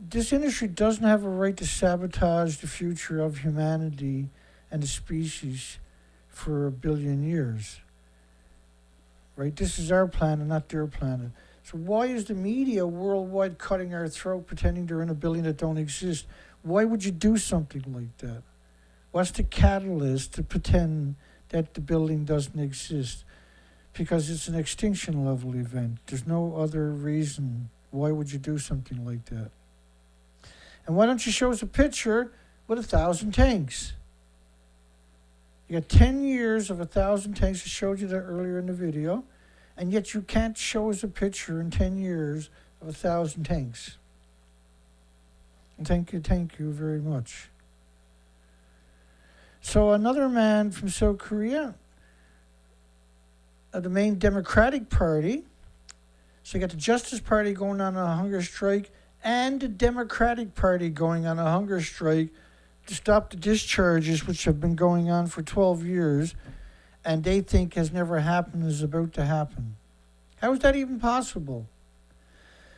this industry doesn't have a right to sabotage the future of humanity and the species for 1 billion years. Right? This is our planet, not their planet. So why is the media worldwide cutting our throat, pretending they're in a building that don't exist? Why would you do something like that? What's the catalyst to pretend that the building doesn't exist? Because it's an extinction level event. There's no other reason. Why would you do something like that? And why don't you show us a picture with 1,000 tanks? You got 10 years of 1,000 tanks. I showed you that earlier in the video. And yet you can't show us a picture in 10 years of 1,000 tanks. And thank you very much. So another man from South Korea, the main Democratic Party, so you got the Justice Party going on a hunger strike and the Democratic Party going on a hunger strike to stop the discharges, which have been going on for 12 years, and they think has never happened, is about to happen. How is that even possible?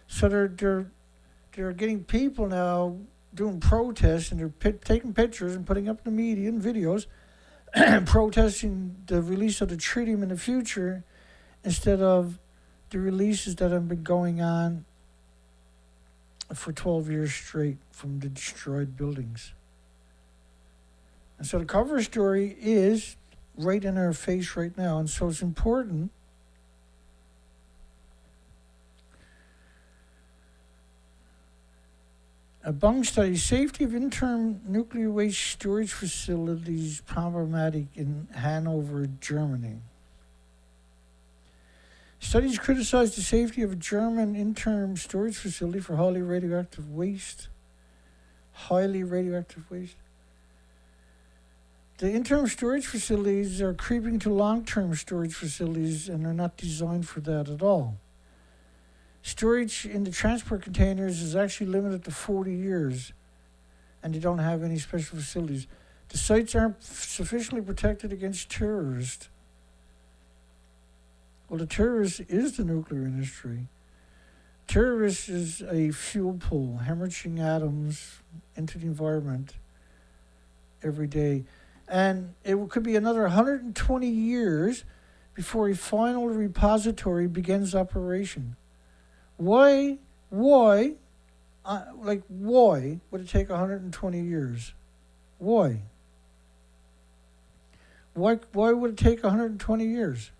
So they're getting people now doing protests, and they're taking pictures and putting up in the media and videos, protesting the release of the tritium in the future instead of the releases that have been going on for 12 years straight from the destroyed buildings. And so the cover story is right in our face right now, and so it's important a Bung study, safety of interim nuclear waste storage facilities problematic in Hanover, Germany. Studies criticize the safety of a German interim storage facility for highly radioactive waste. Highly radioactive waste. The interim storage facilities are creeping to long-term storage facilities, and they're not designed for that at all. Storage in the transport containers is actually limited to 40 years, and they don't have any special facilities. The sites aren't sufficiently protected against terrorists. Well, the terrorist is the nuclear industry. Terrorist is a fuel pool, hemorrhaging atoms into the environment every day. And it could be another 120 years before a final repository begins operation. Why would it take 120 years? Why? Why would it take 120 years?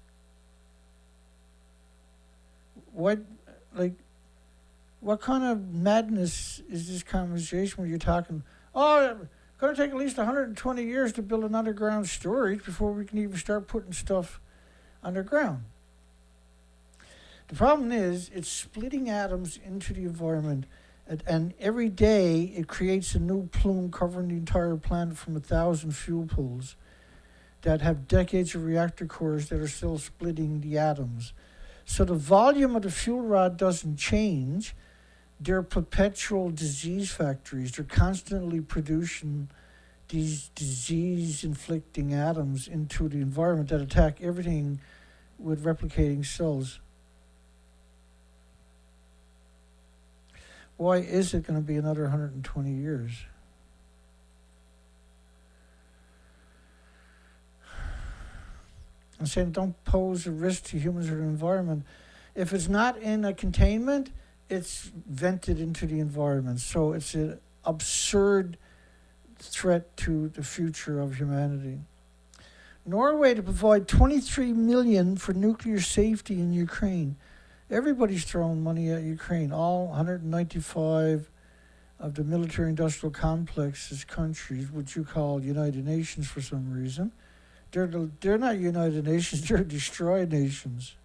What kind of madness is this conversation where you're talking, it's going to take at least 120 years to build an underground storage before we can even start putting stuff underground? The problem is it's splitting atoms into the environment, and every day it creates a new plume covering the entire planet from 1,000 fuel pools that have decades of reactor cores that are still splitting the atoms. So the volume of the fuel rod doesn't change. They're perpetual disease factories. They're constantly producing these disease-inflicting atoms into the environment that attack everything with replicating cells. Why is it going to be another 120 years? I'm saying don't pose a risk to humans or the environment. If it's not in a containment, it's vented into the environment. So it's an absurd threat to the future of humanity. Norway to provide 23 million for nuclear safety in Ukraine. Everybody's throwing money at Ukraine. All 195 of the military-industrial complexes countries, which you call United Nations for some reason. They're not United Nations, they're destroyed nations.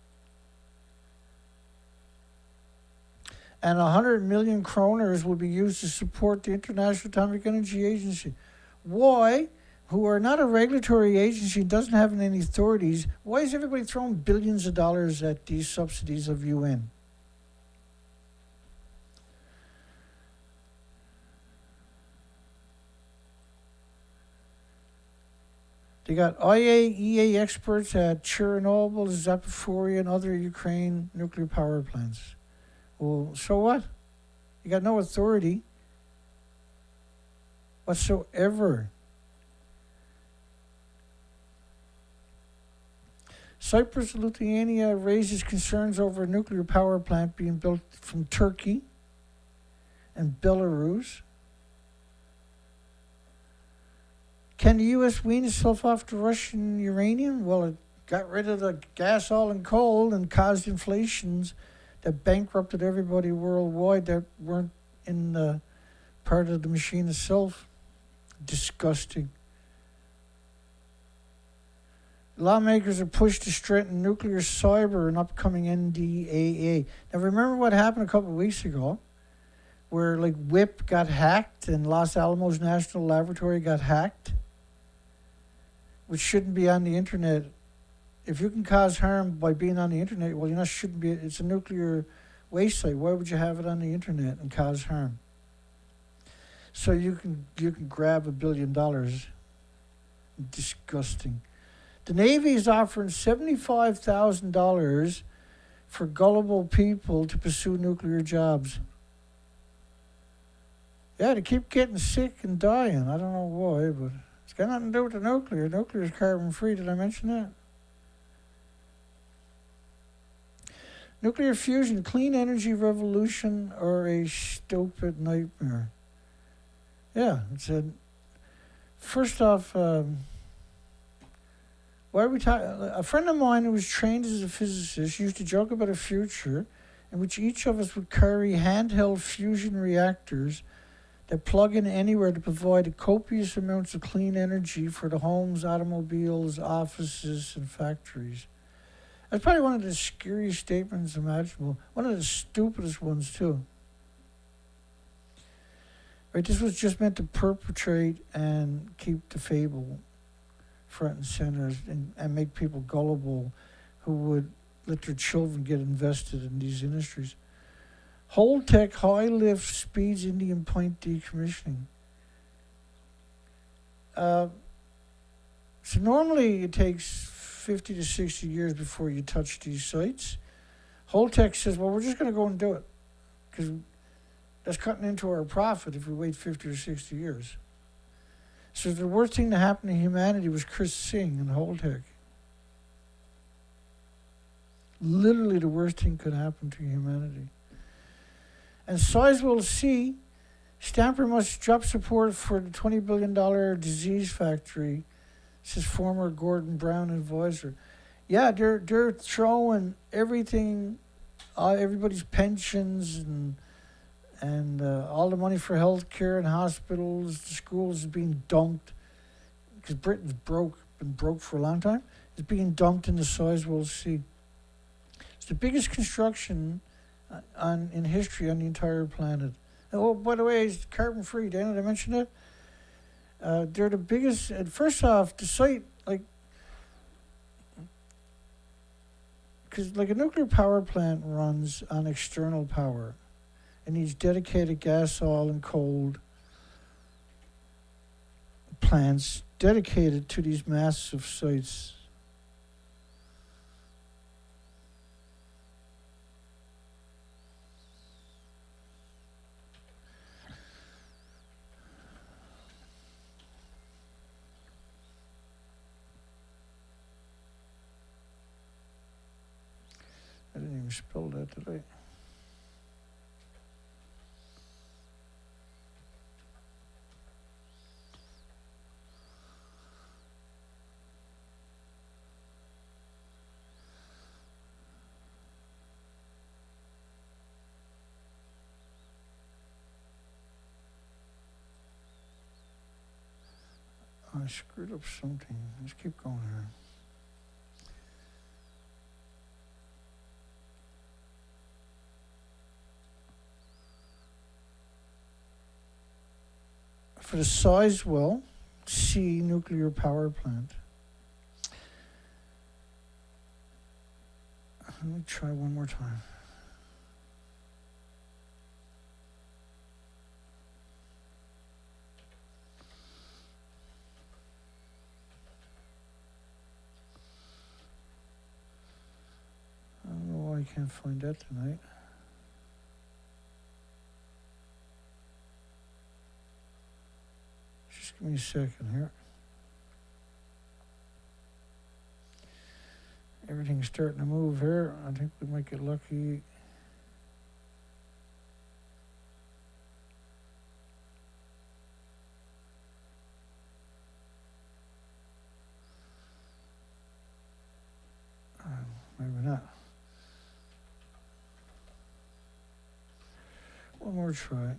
And 100 million kroners will be used to support the International Atomic Energy Agency. Why, who are not a regulatory agency and doesn't have any authorities, why is everybody throwing billions of dollars at these subsidies of UN? They got IAEA experts at Chernobyl, Zaporizhzhia, and other Ukraine nuclear power plants. Well, so what? You got no authority whatsoever. Cyprus, Lithuania raises concerns over a nuclear power plant being built from Turkey and Belarus. Can the U.S. wean itself off the Russian uranium? Well, it got rid of the gas, oil, and coal and caused inflations that bankrupted everybody worldwide that weren't in the part of the machine itself. Disgusting. Lawmakers are pushed to strengthen nuclear cyber and upcoming NDAA. Now, remember what happened a couple of weeks ago, where like WIP got hacked and Los Alamos National Laboratory got hacked, which shouldn't be on the internet. If you can cause harm by being on the internet, well, shouldn't be. It's a nuclear waste site. Why would you have it on the internet and cause harm? So you can grab $1 billion. Disgusting. The Navy is offering $75,000 for gullible people to pursue nuclear jobs. Yeah, they keep getting sick and dying. I don't know why, but it's got nothing to do with the nuclear. Nuclear is carbon-free. Did I mention that? Nuclear fusion, clean energy revolution, or a stupid nightmare? Yeah, it said, first off, why are we talking? A friend of mine who was trained as a physicist used to joke about a future in which each of us would carry handheld fusion reactors that plug in anywhere to provide copious amounts of clean energy for the homes, automobiles, offices, and factories. That's probably one of the scariest statements imaginable. One of the stupidest ones, too. Right, this was just meant to perpetrate and keep the fable front and center and make people gullible who would let their children get invested in these industries. Holtec high lift speeds Indian Point decommissioning. So normally it takes 50 to 60 years before you touch these sites. Holtec says, well, we're just going to go and do it because that's cutting into our profit if we wait 50 or 60 years. So the worst thing that happened to humanity was Chris Singh and Holtec. Literally the worst thing could happen to humanity. And Sizewell C, Stamper must drop support for the $20 billion disease factory, says former Gordon Brown advisor. Yeah, they're throwing everything, everybody's pensions and all the money for health care and hospitals, the schools is being dumped because Britain's been broke for a long time. It's being dumped in the Sizewell Sea. It's the biggest construction in history on the entire planet. Oh, by the way, it's carbon-free. Did I mention that? They're the biggest. First off, the site, because a nuclear power plant runs on external power. It needs dedicated gas, oil, and coal plants dedicated to these massive sites. I didn't even spell that, did I? I screwed up something. Let's keep going here. For the Sizewell C nuclear power plant. Let me try one more time. I don't know why I can't find that tonight. Just give me a second here. Everything's starting to move here. I think we might get lucky. Maybe not. One more try.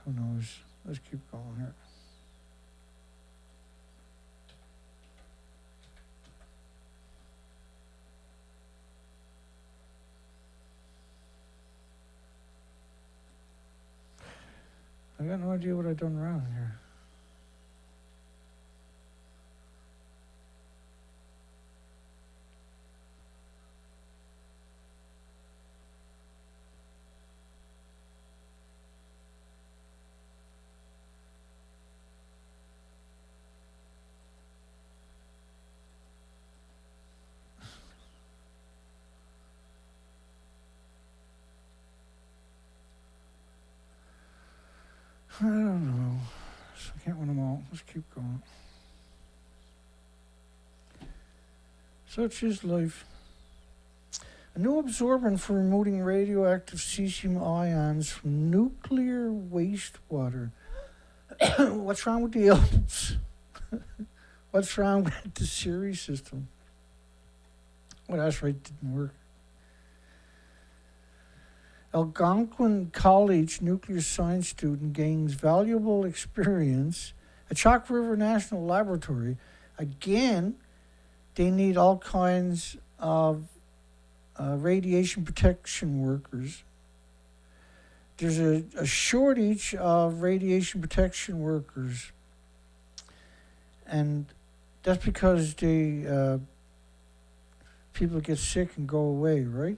Who knows? Let's keep going here. I got no idea what I've done wrong here. I don't know. So I can't win them all. Let's keep going. Such is life. A new absorbent for removing radioactive cesium ions from nuclear wastewater. What's wrong with the elves? What's wrong with the series system? Well, that's right, didn't work. Algonquin College nuclear science student gains valuable experience at Chalk River National Laboratory. Again, they need all kinds of radiation protection workers. There's a shortage of radiation protection workers. And that's because they people get sick and go away, right?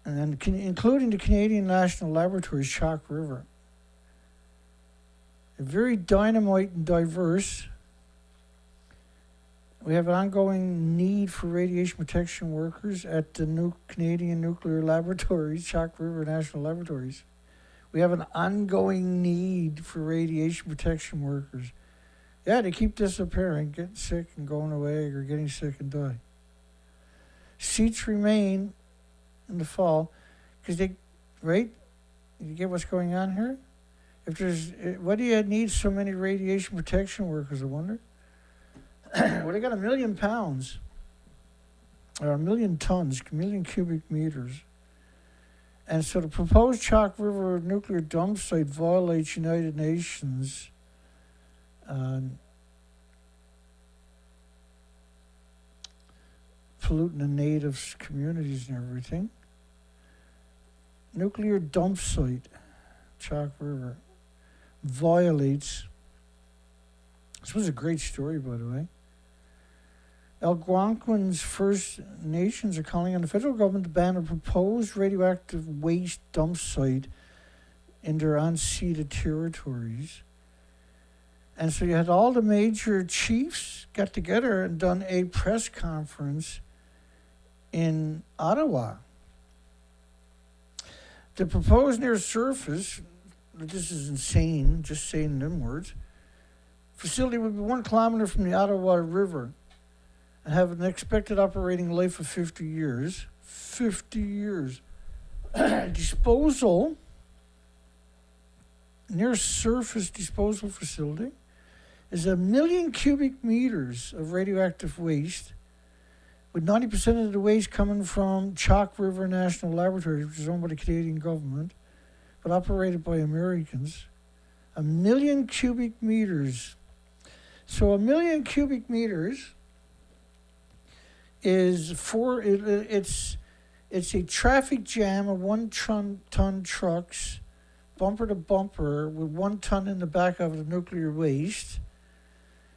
And then, including the Canadian National Laboratories, Chalk River. They're very dynamite and diverse. We have an ongoing need for radiation protection workers at the Canadian Nuclear Laboratories, Chalk River National Laboratories. We have an ongoing need for radiation protection workers. Yeah, they keep disappearing, getting sick and going away, or getting sick and die. Seats remain in the fall, because they, right? You get what's going on here? If there's, what do you need so many radiation protection workers, I wonder? Well, they got 1 million pounds, or 1 million tons, 1 million cubic meters. And so the proposed Chalk River nuclear dump site violates United Nations polluting the native communities and everything. Nuclear dump site, Chalk River, violates. This was a great story, by the way. Algonquin's First Nations are calling on the federal government to ban a proposed radioactive waste dump site in their unceded territories. And so you had all the major chiefs got together and done a press conference in Ottawa. The proposed near surface, this is insane, just saying them words, facility would be 1 kilometer from the Ottawa River and have an expected operating life of 50 years. 50 years. Disposal, near surface disposal facility, is 1,000,000 cubic meters of radioactive waste, with 90% of the waste coming from Chalk River National Laboratory, which is owned by the Canadian government, but operated by Americans. 1,000,000 cubic meters. So 1,000,000 cubic meters is it's a traffic jam of 1 ton trucks, bumper to bumper, with 1 ton in the back of the nuclear waste,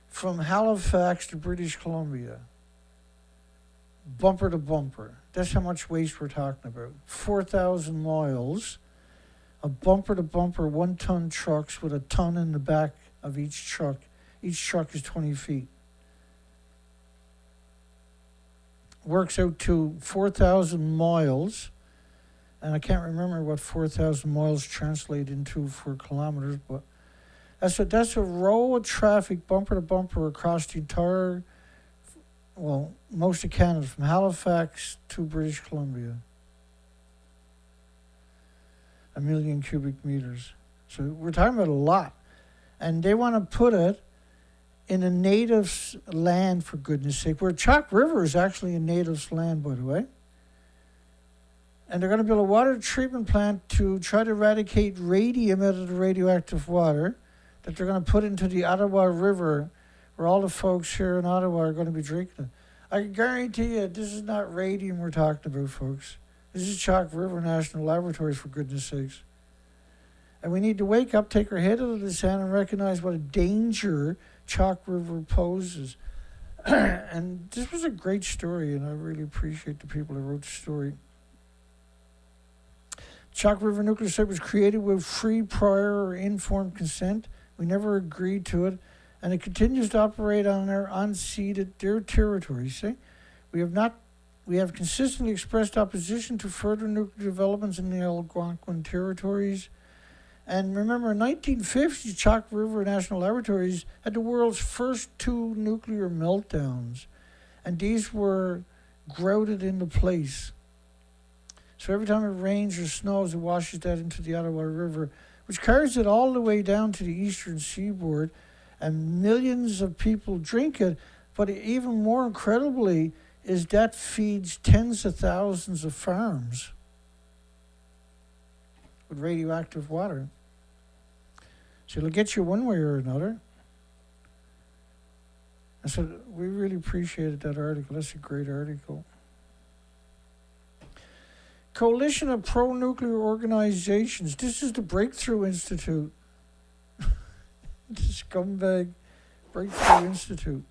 from Halifax to British Columbia. Bumper to bumper. That's how much waste we're talking about. 4,000 miles of bumper to bumper 1 ton trucks with 1 ton in the back of each truck. Each truck is 20 feet. Works out to 4,000 miles, and I can't remember what 4,000 miles translate into for kilometers, but that's a row of traffic bumper to bumper across the entire, well, most of Canada, from Halifax to British Columbia. 1,000,000 cubic meters. So we're talking about a lot. And they want to put it in a native's land, for goodness sake, where Chalk River is actually a native's land, by the way. And they're going to build a water treatment plant to try to eradicate radium out of the radioactive water that they're going to put into the Ottawa River, where all the folks here in Ottawa are going to be drinking it. I can guarantee you this is not radium we're talking about, folks. This is Chalk River National Laboratories, for goodness sakes. And we need to wake up, take our head out of the sand, and recognize what a danger Chalk River poses. And this was a great story, and I really appreciate the people who wrote the story. Chalk River Nuclear Site was created with free, prior, or informed consent. We never agreed to it, and it continues to operate on their unceded territory. See, we have consistently expressed opposition to further nuclear developments in the Algonquin territories. And remember, in 1950, Chalk River National Laboratories had the world's first 2 nuclear meltdowns, and these were grouted into place. So every time it rains or snows, it washes that into the Ottawa River, which carries it all the way down to the eastern seaboard, and millions of people drink it. But even more incredibly is that feeds tens of thousands of farms with radioactive water. So it'll get you one way or another. And so we really appreciated that article. That's a great article. Coalition of Pro-Nuclear Organizations. This is the Breakthrough Institute. The scumbag Breakthrough Institute.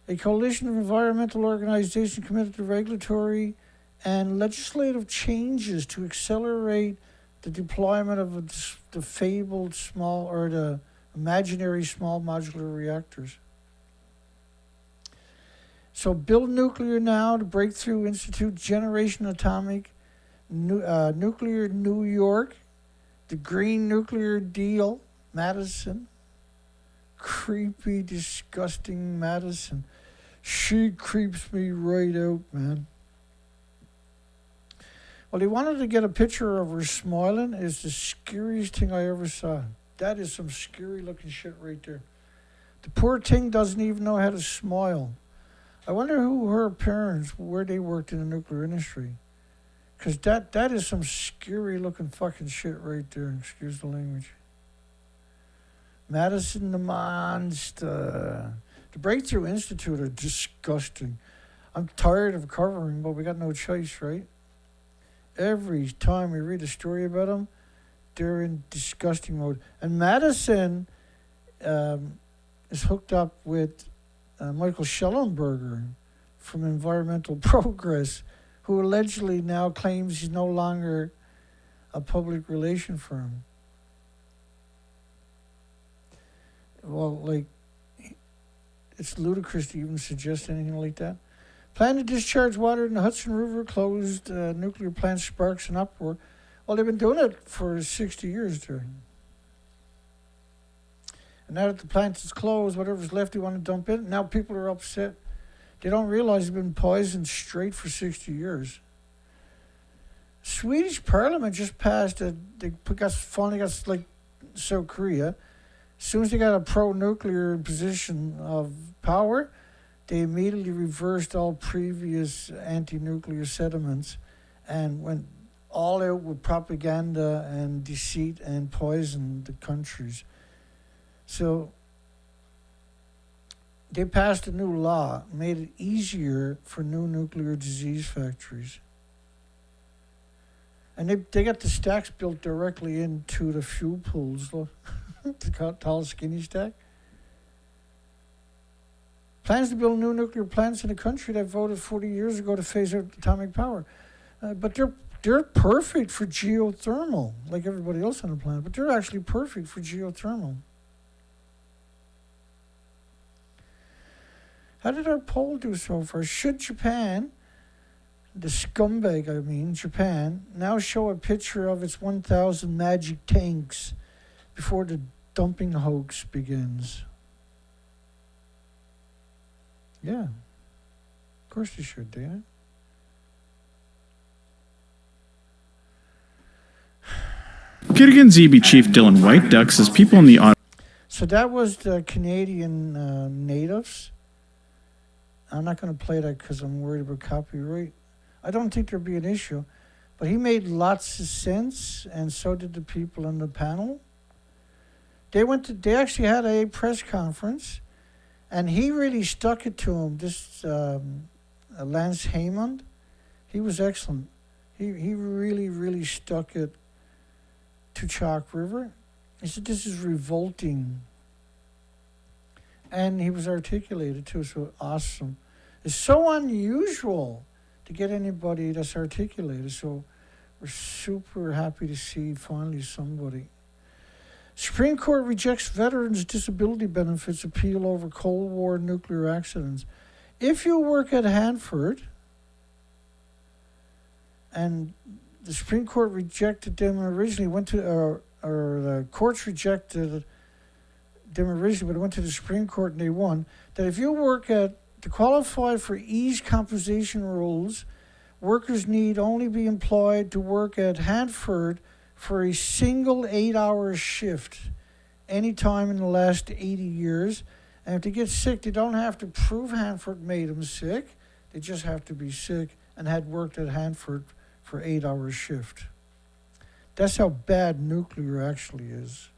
A coalition of environmental organizations committed to regulatory and legislative changes to accelerate the deployment of the fabled small, or the imaginary small modular reactors. So Build Nuclear Now, the Breakthrough Institute, Generation Atomic, Nuclear New York, the Green Nuclear Deal, Madison. Creepy, disgusting Madison. She creeps me right out, man. Well, he wanted to get a picture of her smiling. It's the scariest thing I ever saw. That is some scary looking shit right there. The poor thing doesn't even know how to smile. I wonder who her parents, where they worked in the nuclear industry. Because that is some scary looking fucking shit right there. Excuse the language. Madison the monster. The Breakthrough Institute are disgusting. I'm tired of covering, but we got no choice, right? Every time we read a story about them, they're in disgusting mode. And Madison is hooked up with Michael Schellenberger from Environmental Progress, who allegedly now claims he's no longer a public relation firm. Well, like, it's ludicrous to even suggest anything like that. Plan to discharge water in the Hudson River, closed nuclear plant sparks an uproar. Well, they've been doing it for 60 years there. And now that the plant is closed, whatever's left they want to dump in. Now people are upset. They don't realize they've been poisoned straight for 60 years. Swedish Parliament just passed finally got like South Korea, As soon as they got a pro-nuclear position of power, they immediately reversed all previous anti-nuclear sentiments and went all out with propaganda and deceit and poisoned the countries. So they passed a new law, made it easier for new nuclear disease factories. And they got the stacks built directly into the fuel pools, the tall, skinny stack. Plans to build new nuclear plants in a country that voted 40 years ago to phase out atomic power. But they're perfect for geothermal, like everybody else on the planet, but they're actually perfect for geothermal. How did our poll do so far? Should Japan, the scumbag I mean, Japan, now show a picture of its 1,000 magic tanks before the dumping hoax begins? Yeah, of course they should, Dana. Kyrgyz ZB Chief Dylan White Duck says people in the audience. So that was the Canadian natives. I'm not going to play that because I'm worried about copyright. I don't think there'll be an issue. But he made lots of sense, and so did the people on the panel. They actually had a press conference, and he really stuck it to him. This Lance Haymond, he was excellent. He really, really stuck it to Chalk River. He said, this is revolting. And he was articulated too, so awesome. It's so unusual to get anybody that's articulated, so we're super happy to see finally somebody. Supreme Court rejects veterans' disability benefits appeal over Cold War nuclear accidents. If you work at Hanford, and the Supreme Court rejected them originally, or the courts rejected them originally, but it went to the Supreme Court and they won, that if you work to qualify for ease compensation rules, workers need only be employed to work at Hanford for a single 8-hour shift any time in the last 80 years. And if they get sick, they don't have to prove Hanford made them sick. They just have to be sick and had worked at Hanford for 8-hour shift. That's how bad nuclear actually is.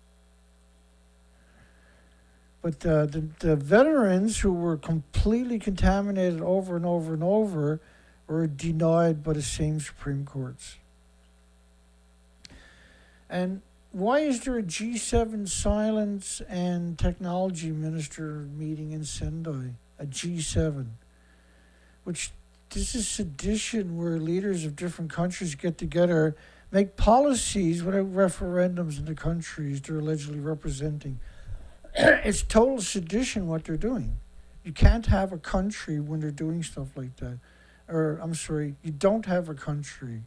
But the veterans who were completely contaminated over and over and over were denied by the same Supreme Courts. And why is there a G7 science and technology minister meeting in Sendai? A G7. This is sedition where leaders of different countries get together, make policies without referendums in the countries they're allegedly representing. It's total sedition what they're doing. You can't have a country when they're doing stuff like that. Or, I'm sorry, you don't have a country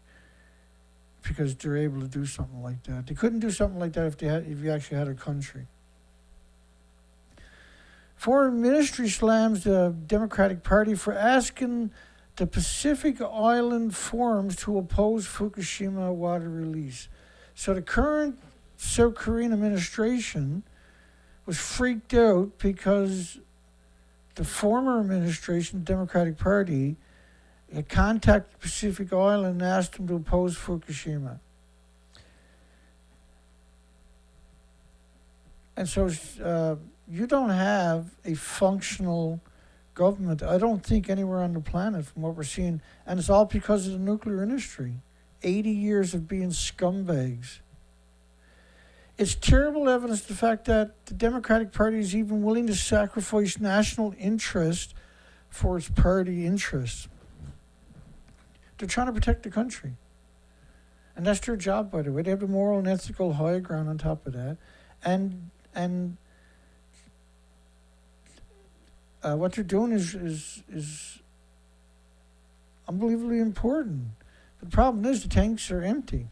because they're able to do something like that. They couldn't do something like that if you actually had a country. Foreign Ministry slams the Democratic Party for asking the Pacific Island forums to oppose Fukushima water release. So the current South Korean administration was freaked out because the former administration, Democratic Party, had contacted Pacific Island and asked them to oppose Fukushima. And so you don't have a functional government, I don't think, anywhere on the planet from what we're seeing. And it's all because of the nuclear industry. 80 years of being scumbags. It's terrible evidence of the fact that the Democratic Party is even willing to sacrifice national interest for its party interests. They're trying to protect the country. And that's their job, by the way. They have the moral and ethical high ground on top of that. And what they're doing is unbelievably important. But the problem is the tanks are empty.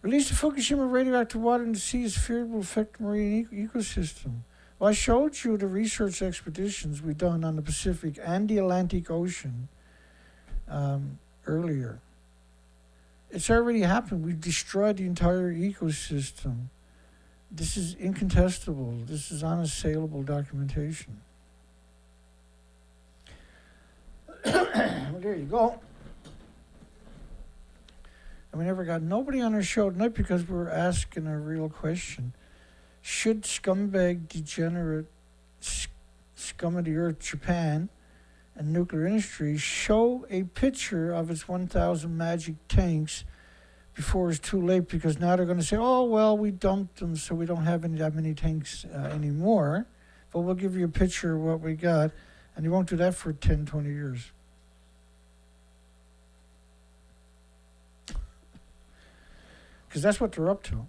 Release of Fukushima radioactive water in the sea is feared will affect the marine ecosystem. Well, I showed you the research expeditions we've done on the Pacific and the Atlantic Ocean earlier. It's already happened. We've destroyed the entire ecosystem. This is incontestable. This is unassailable documentation. Well, there you go. And we never got nobody on our show tonight because we were asking a real question. Should scumbag, degenerate, scum of the earth Japan and nuclear industry show a picture of its 1,000 magic tanks before it's too late? Because now they're going to say, oh, well, we dumped them, so we don't have that many tanks anymore. But we'll give you a picture of what we got. And they won't do that for 10, 20 years. Because that's what they're up to.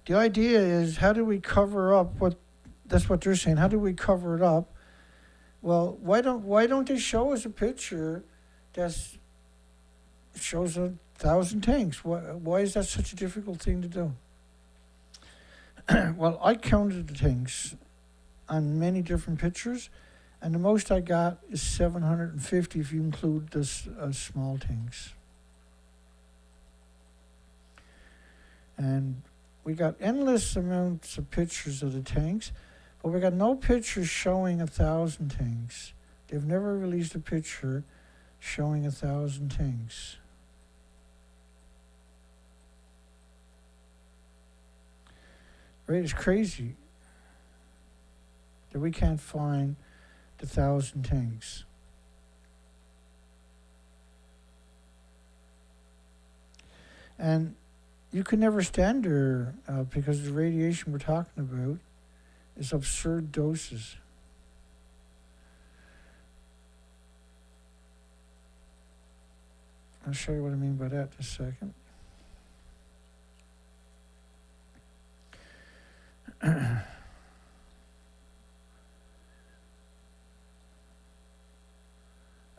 The idea is, how do we cover up what, that's what they're saying, how do we cover it up? Well, why don't they show us a picture that shows 1,000 tanks? Why is that such a difficult thing to do? Well, I counted the tanks on many different pictures, and the most I got is 750 if you include the small tanks. And we got endless amounts of pictures of the tanks, but we got no pictures showing 1,000 tanks. They've never released a picture showing 1,000 tanks. Right? It's crazy that we can't find the 1,000 tanks. And you can never stand there because the radiation we're talking about is absurd doses. I'll show you what I mean by that in a second.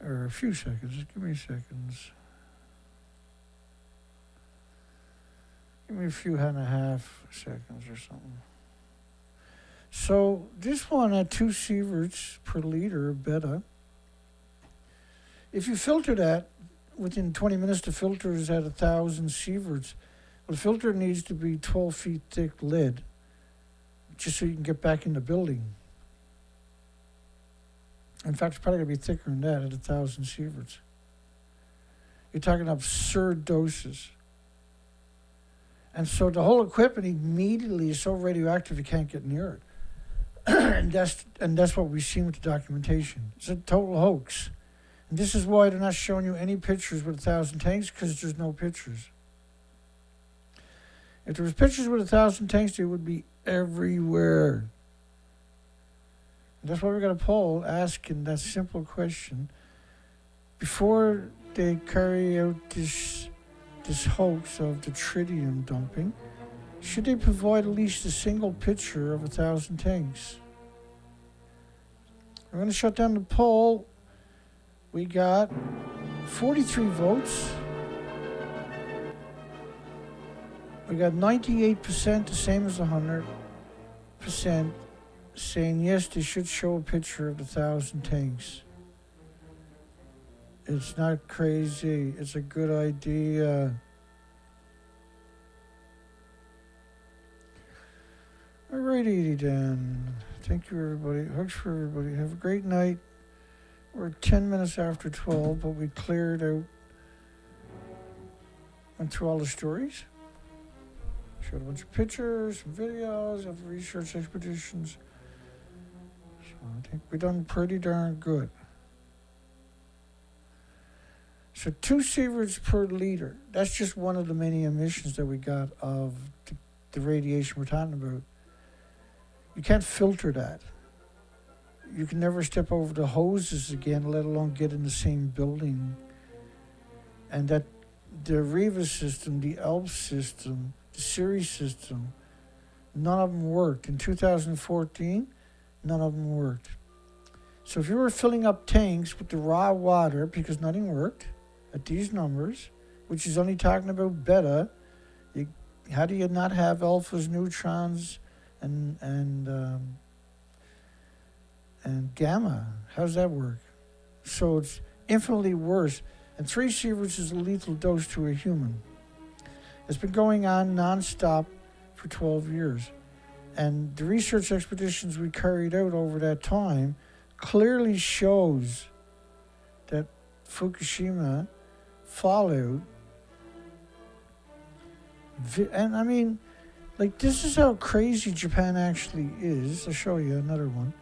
Or a few seconds, just give me seconds. Give me a few and a half seconds or something. So this one at 2 sieverts per liter of beta. If you filter that, within 20 minutes the filter is at 1,000 sieverts. Well, the filter needs to be 12 feet thick lead, just so you can get back in the building. In fact, it's probably going to be thicker than that at 1,000 sieverts. You're talking absurd doses. And so the whole equipment immediately is so radioactive you can't get near it. and that's what we've seen with the documentation. It's a total hoax. And this is why they're not showing you any pictures with 1,000 tanks, because there's no pictures. If there was pictures with 1,000 tanks, they would be everywhere. And that's why we're going to poll asking that simple question. Before they carry out this hoax of the tritium dumping, should they provide at least a single picture of 1,000 tanks? We're going to shut down the poll. We got 43 votes. We got 98%, the same as 100%, saying yes, they should show a picture of 1,000 tanks. It's not crazy. It's a good idea. Alrighty then. Thank you, everybody. Hugs for everybody. Have a great night. We're 10 minutes after 12, but we cleared out, went through all the stories, showed a bunch of pictures, some videos of research expeditions. So I think we've done pretty darn good. So 2 sieverts per liter. That's just one of the many emissions that we got of the radiation we're talking about. You can't filter that. You can never step over the hoses again, let alone get in the same building. And that the Riva system, the ELB system, the Siri system, none of them worked. In 2014, none of them worked. So if you were filling up tanks with the raw water, because nothing worked at these numbers, which is only talking about beta, how do you not have alphas, neutrons, and gamma? How does that work? So it's infinitely worse. And 3 sieverts is a lethal dose to a human. It's been going on nonstop for 12 years. And the research expeditions we carried out over that time clearly shows that Fukushima fallout, and I mean, like, this is how crazy Japan actually is. I'll show you another one.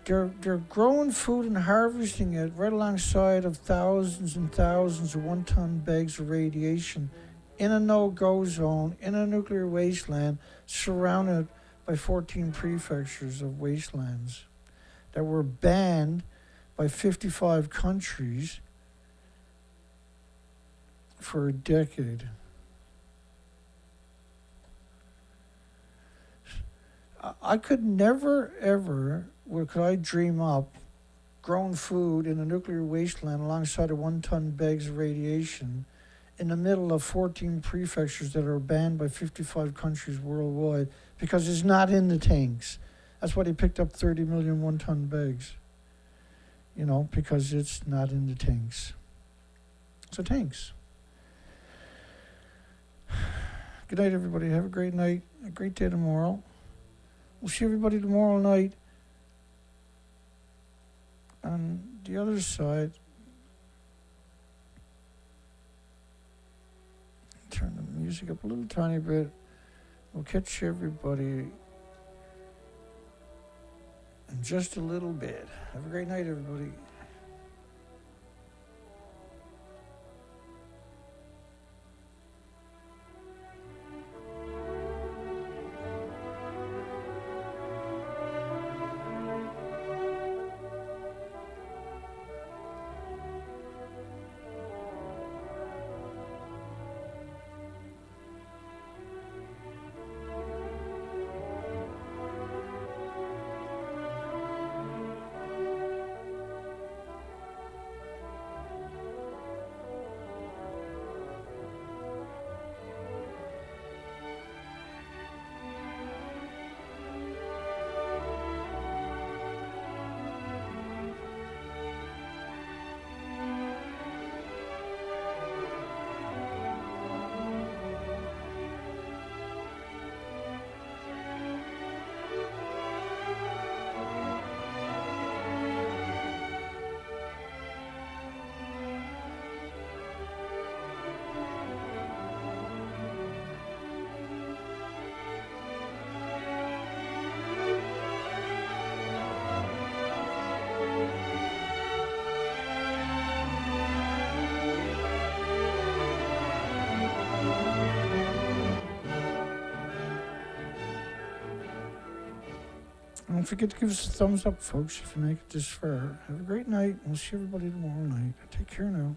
They're growing food and harvesting it right alongside of thousands and thousands of one-ton bags of radiation in a no-go zone, in a nuclear wasteland, surrounded by 14 prefectures of wastelands that were banned by 55 countries for a decade. I could never, ever, could I dream up growing food in a nuclear wasteland alongside of one-ton bags of radiation in the middle of 14 prefectures that are banned by 55 countries worldwide because it's not in the tanks. That's why they picked up 30 million one-ton bags. You know, because it's not in the tanks. So tanks. Good night, everybody. Have a great night. A great day tomorrow. We'll see everybody tomorrow night on the other side. Turn the music up a little tiny bit. We'll catch everybody in just a little bit. Have a great night, everybody. Don't forget to give us a thumbs up, folks, if you make it this far. Have a great night. We'll see everybody tomorrow night. Take care now.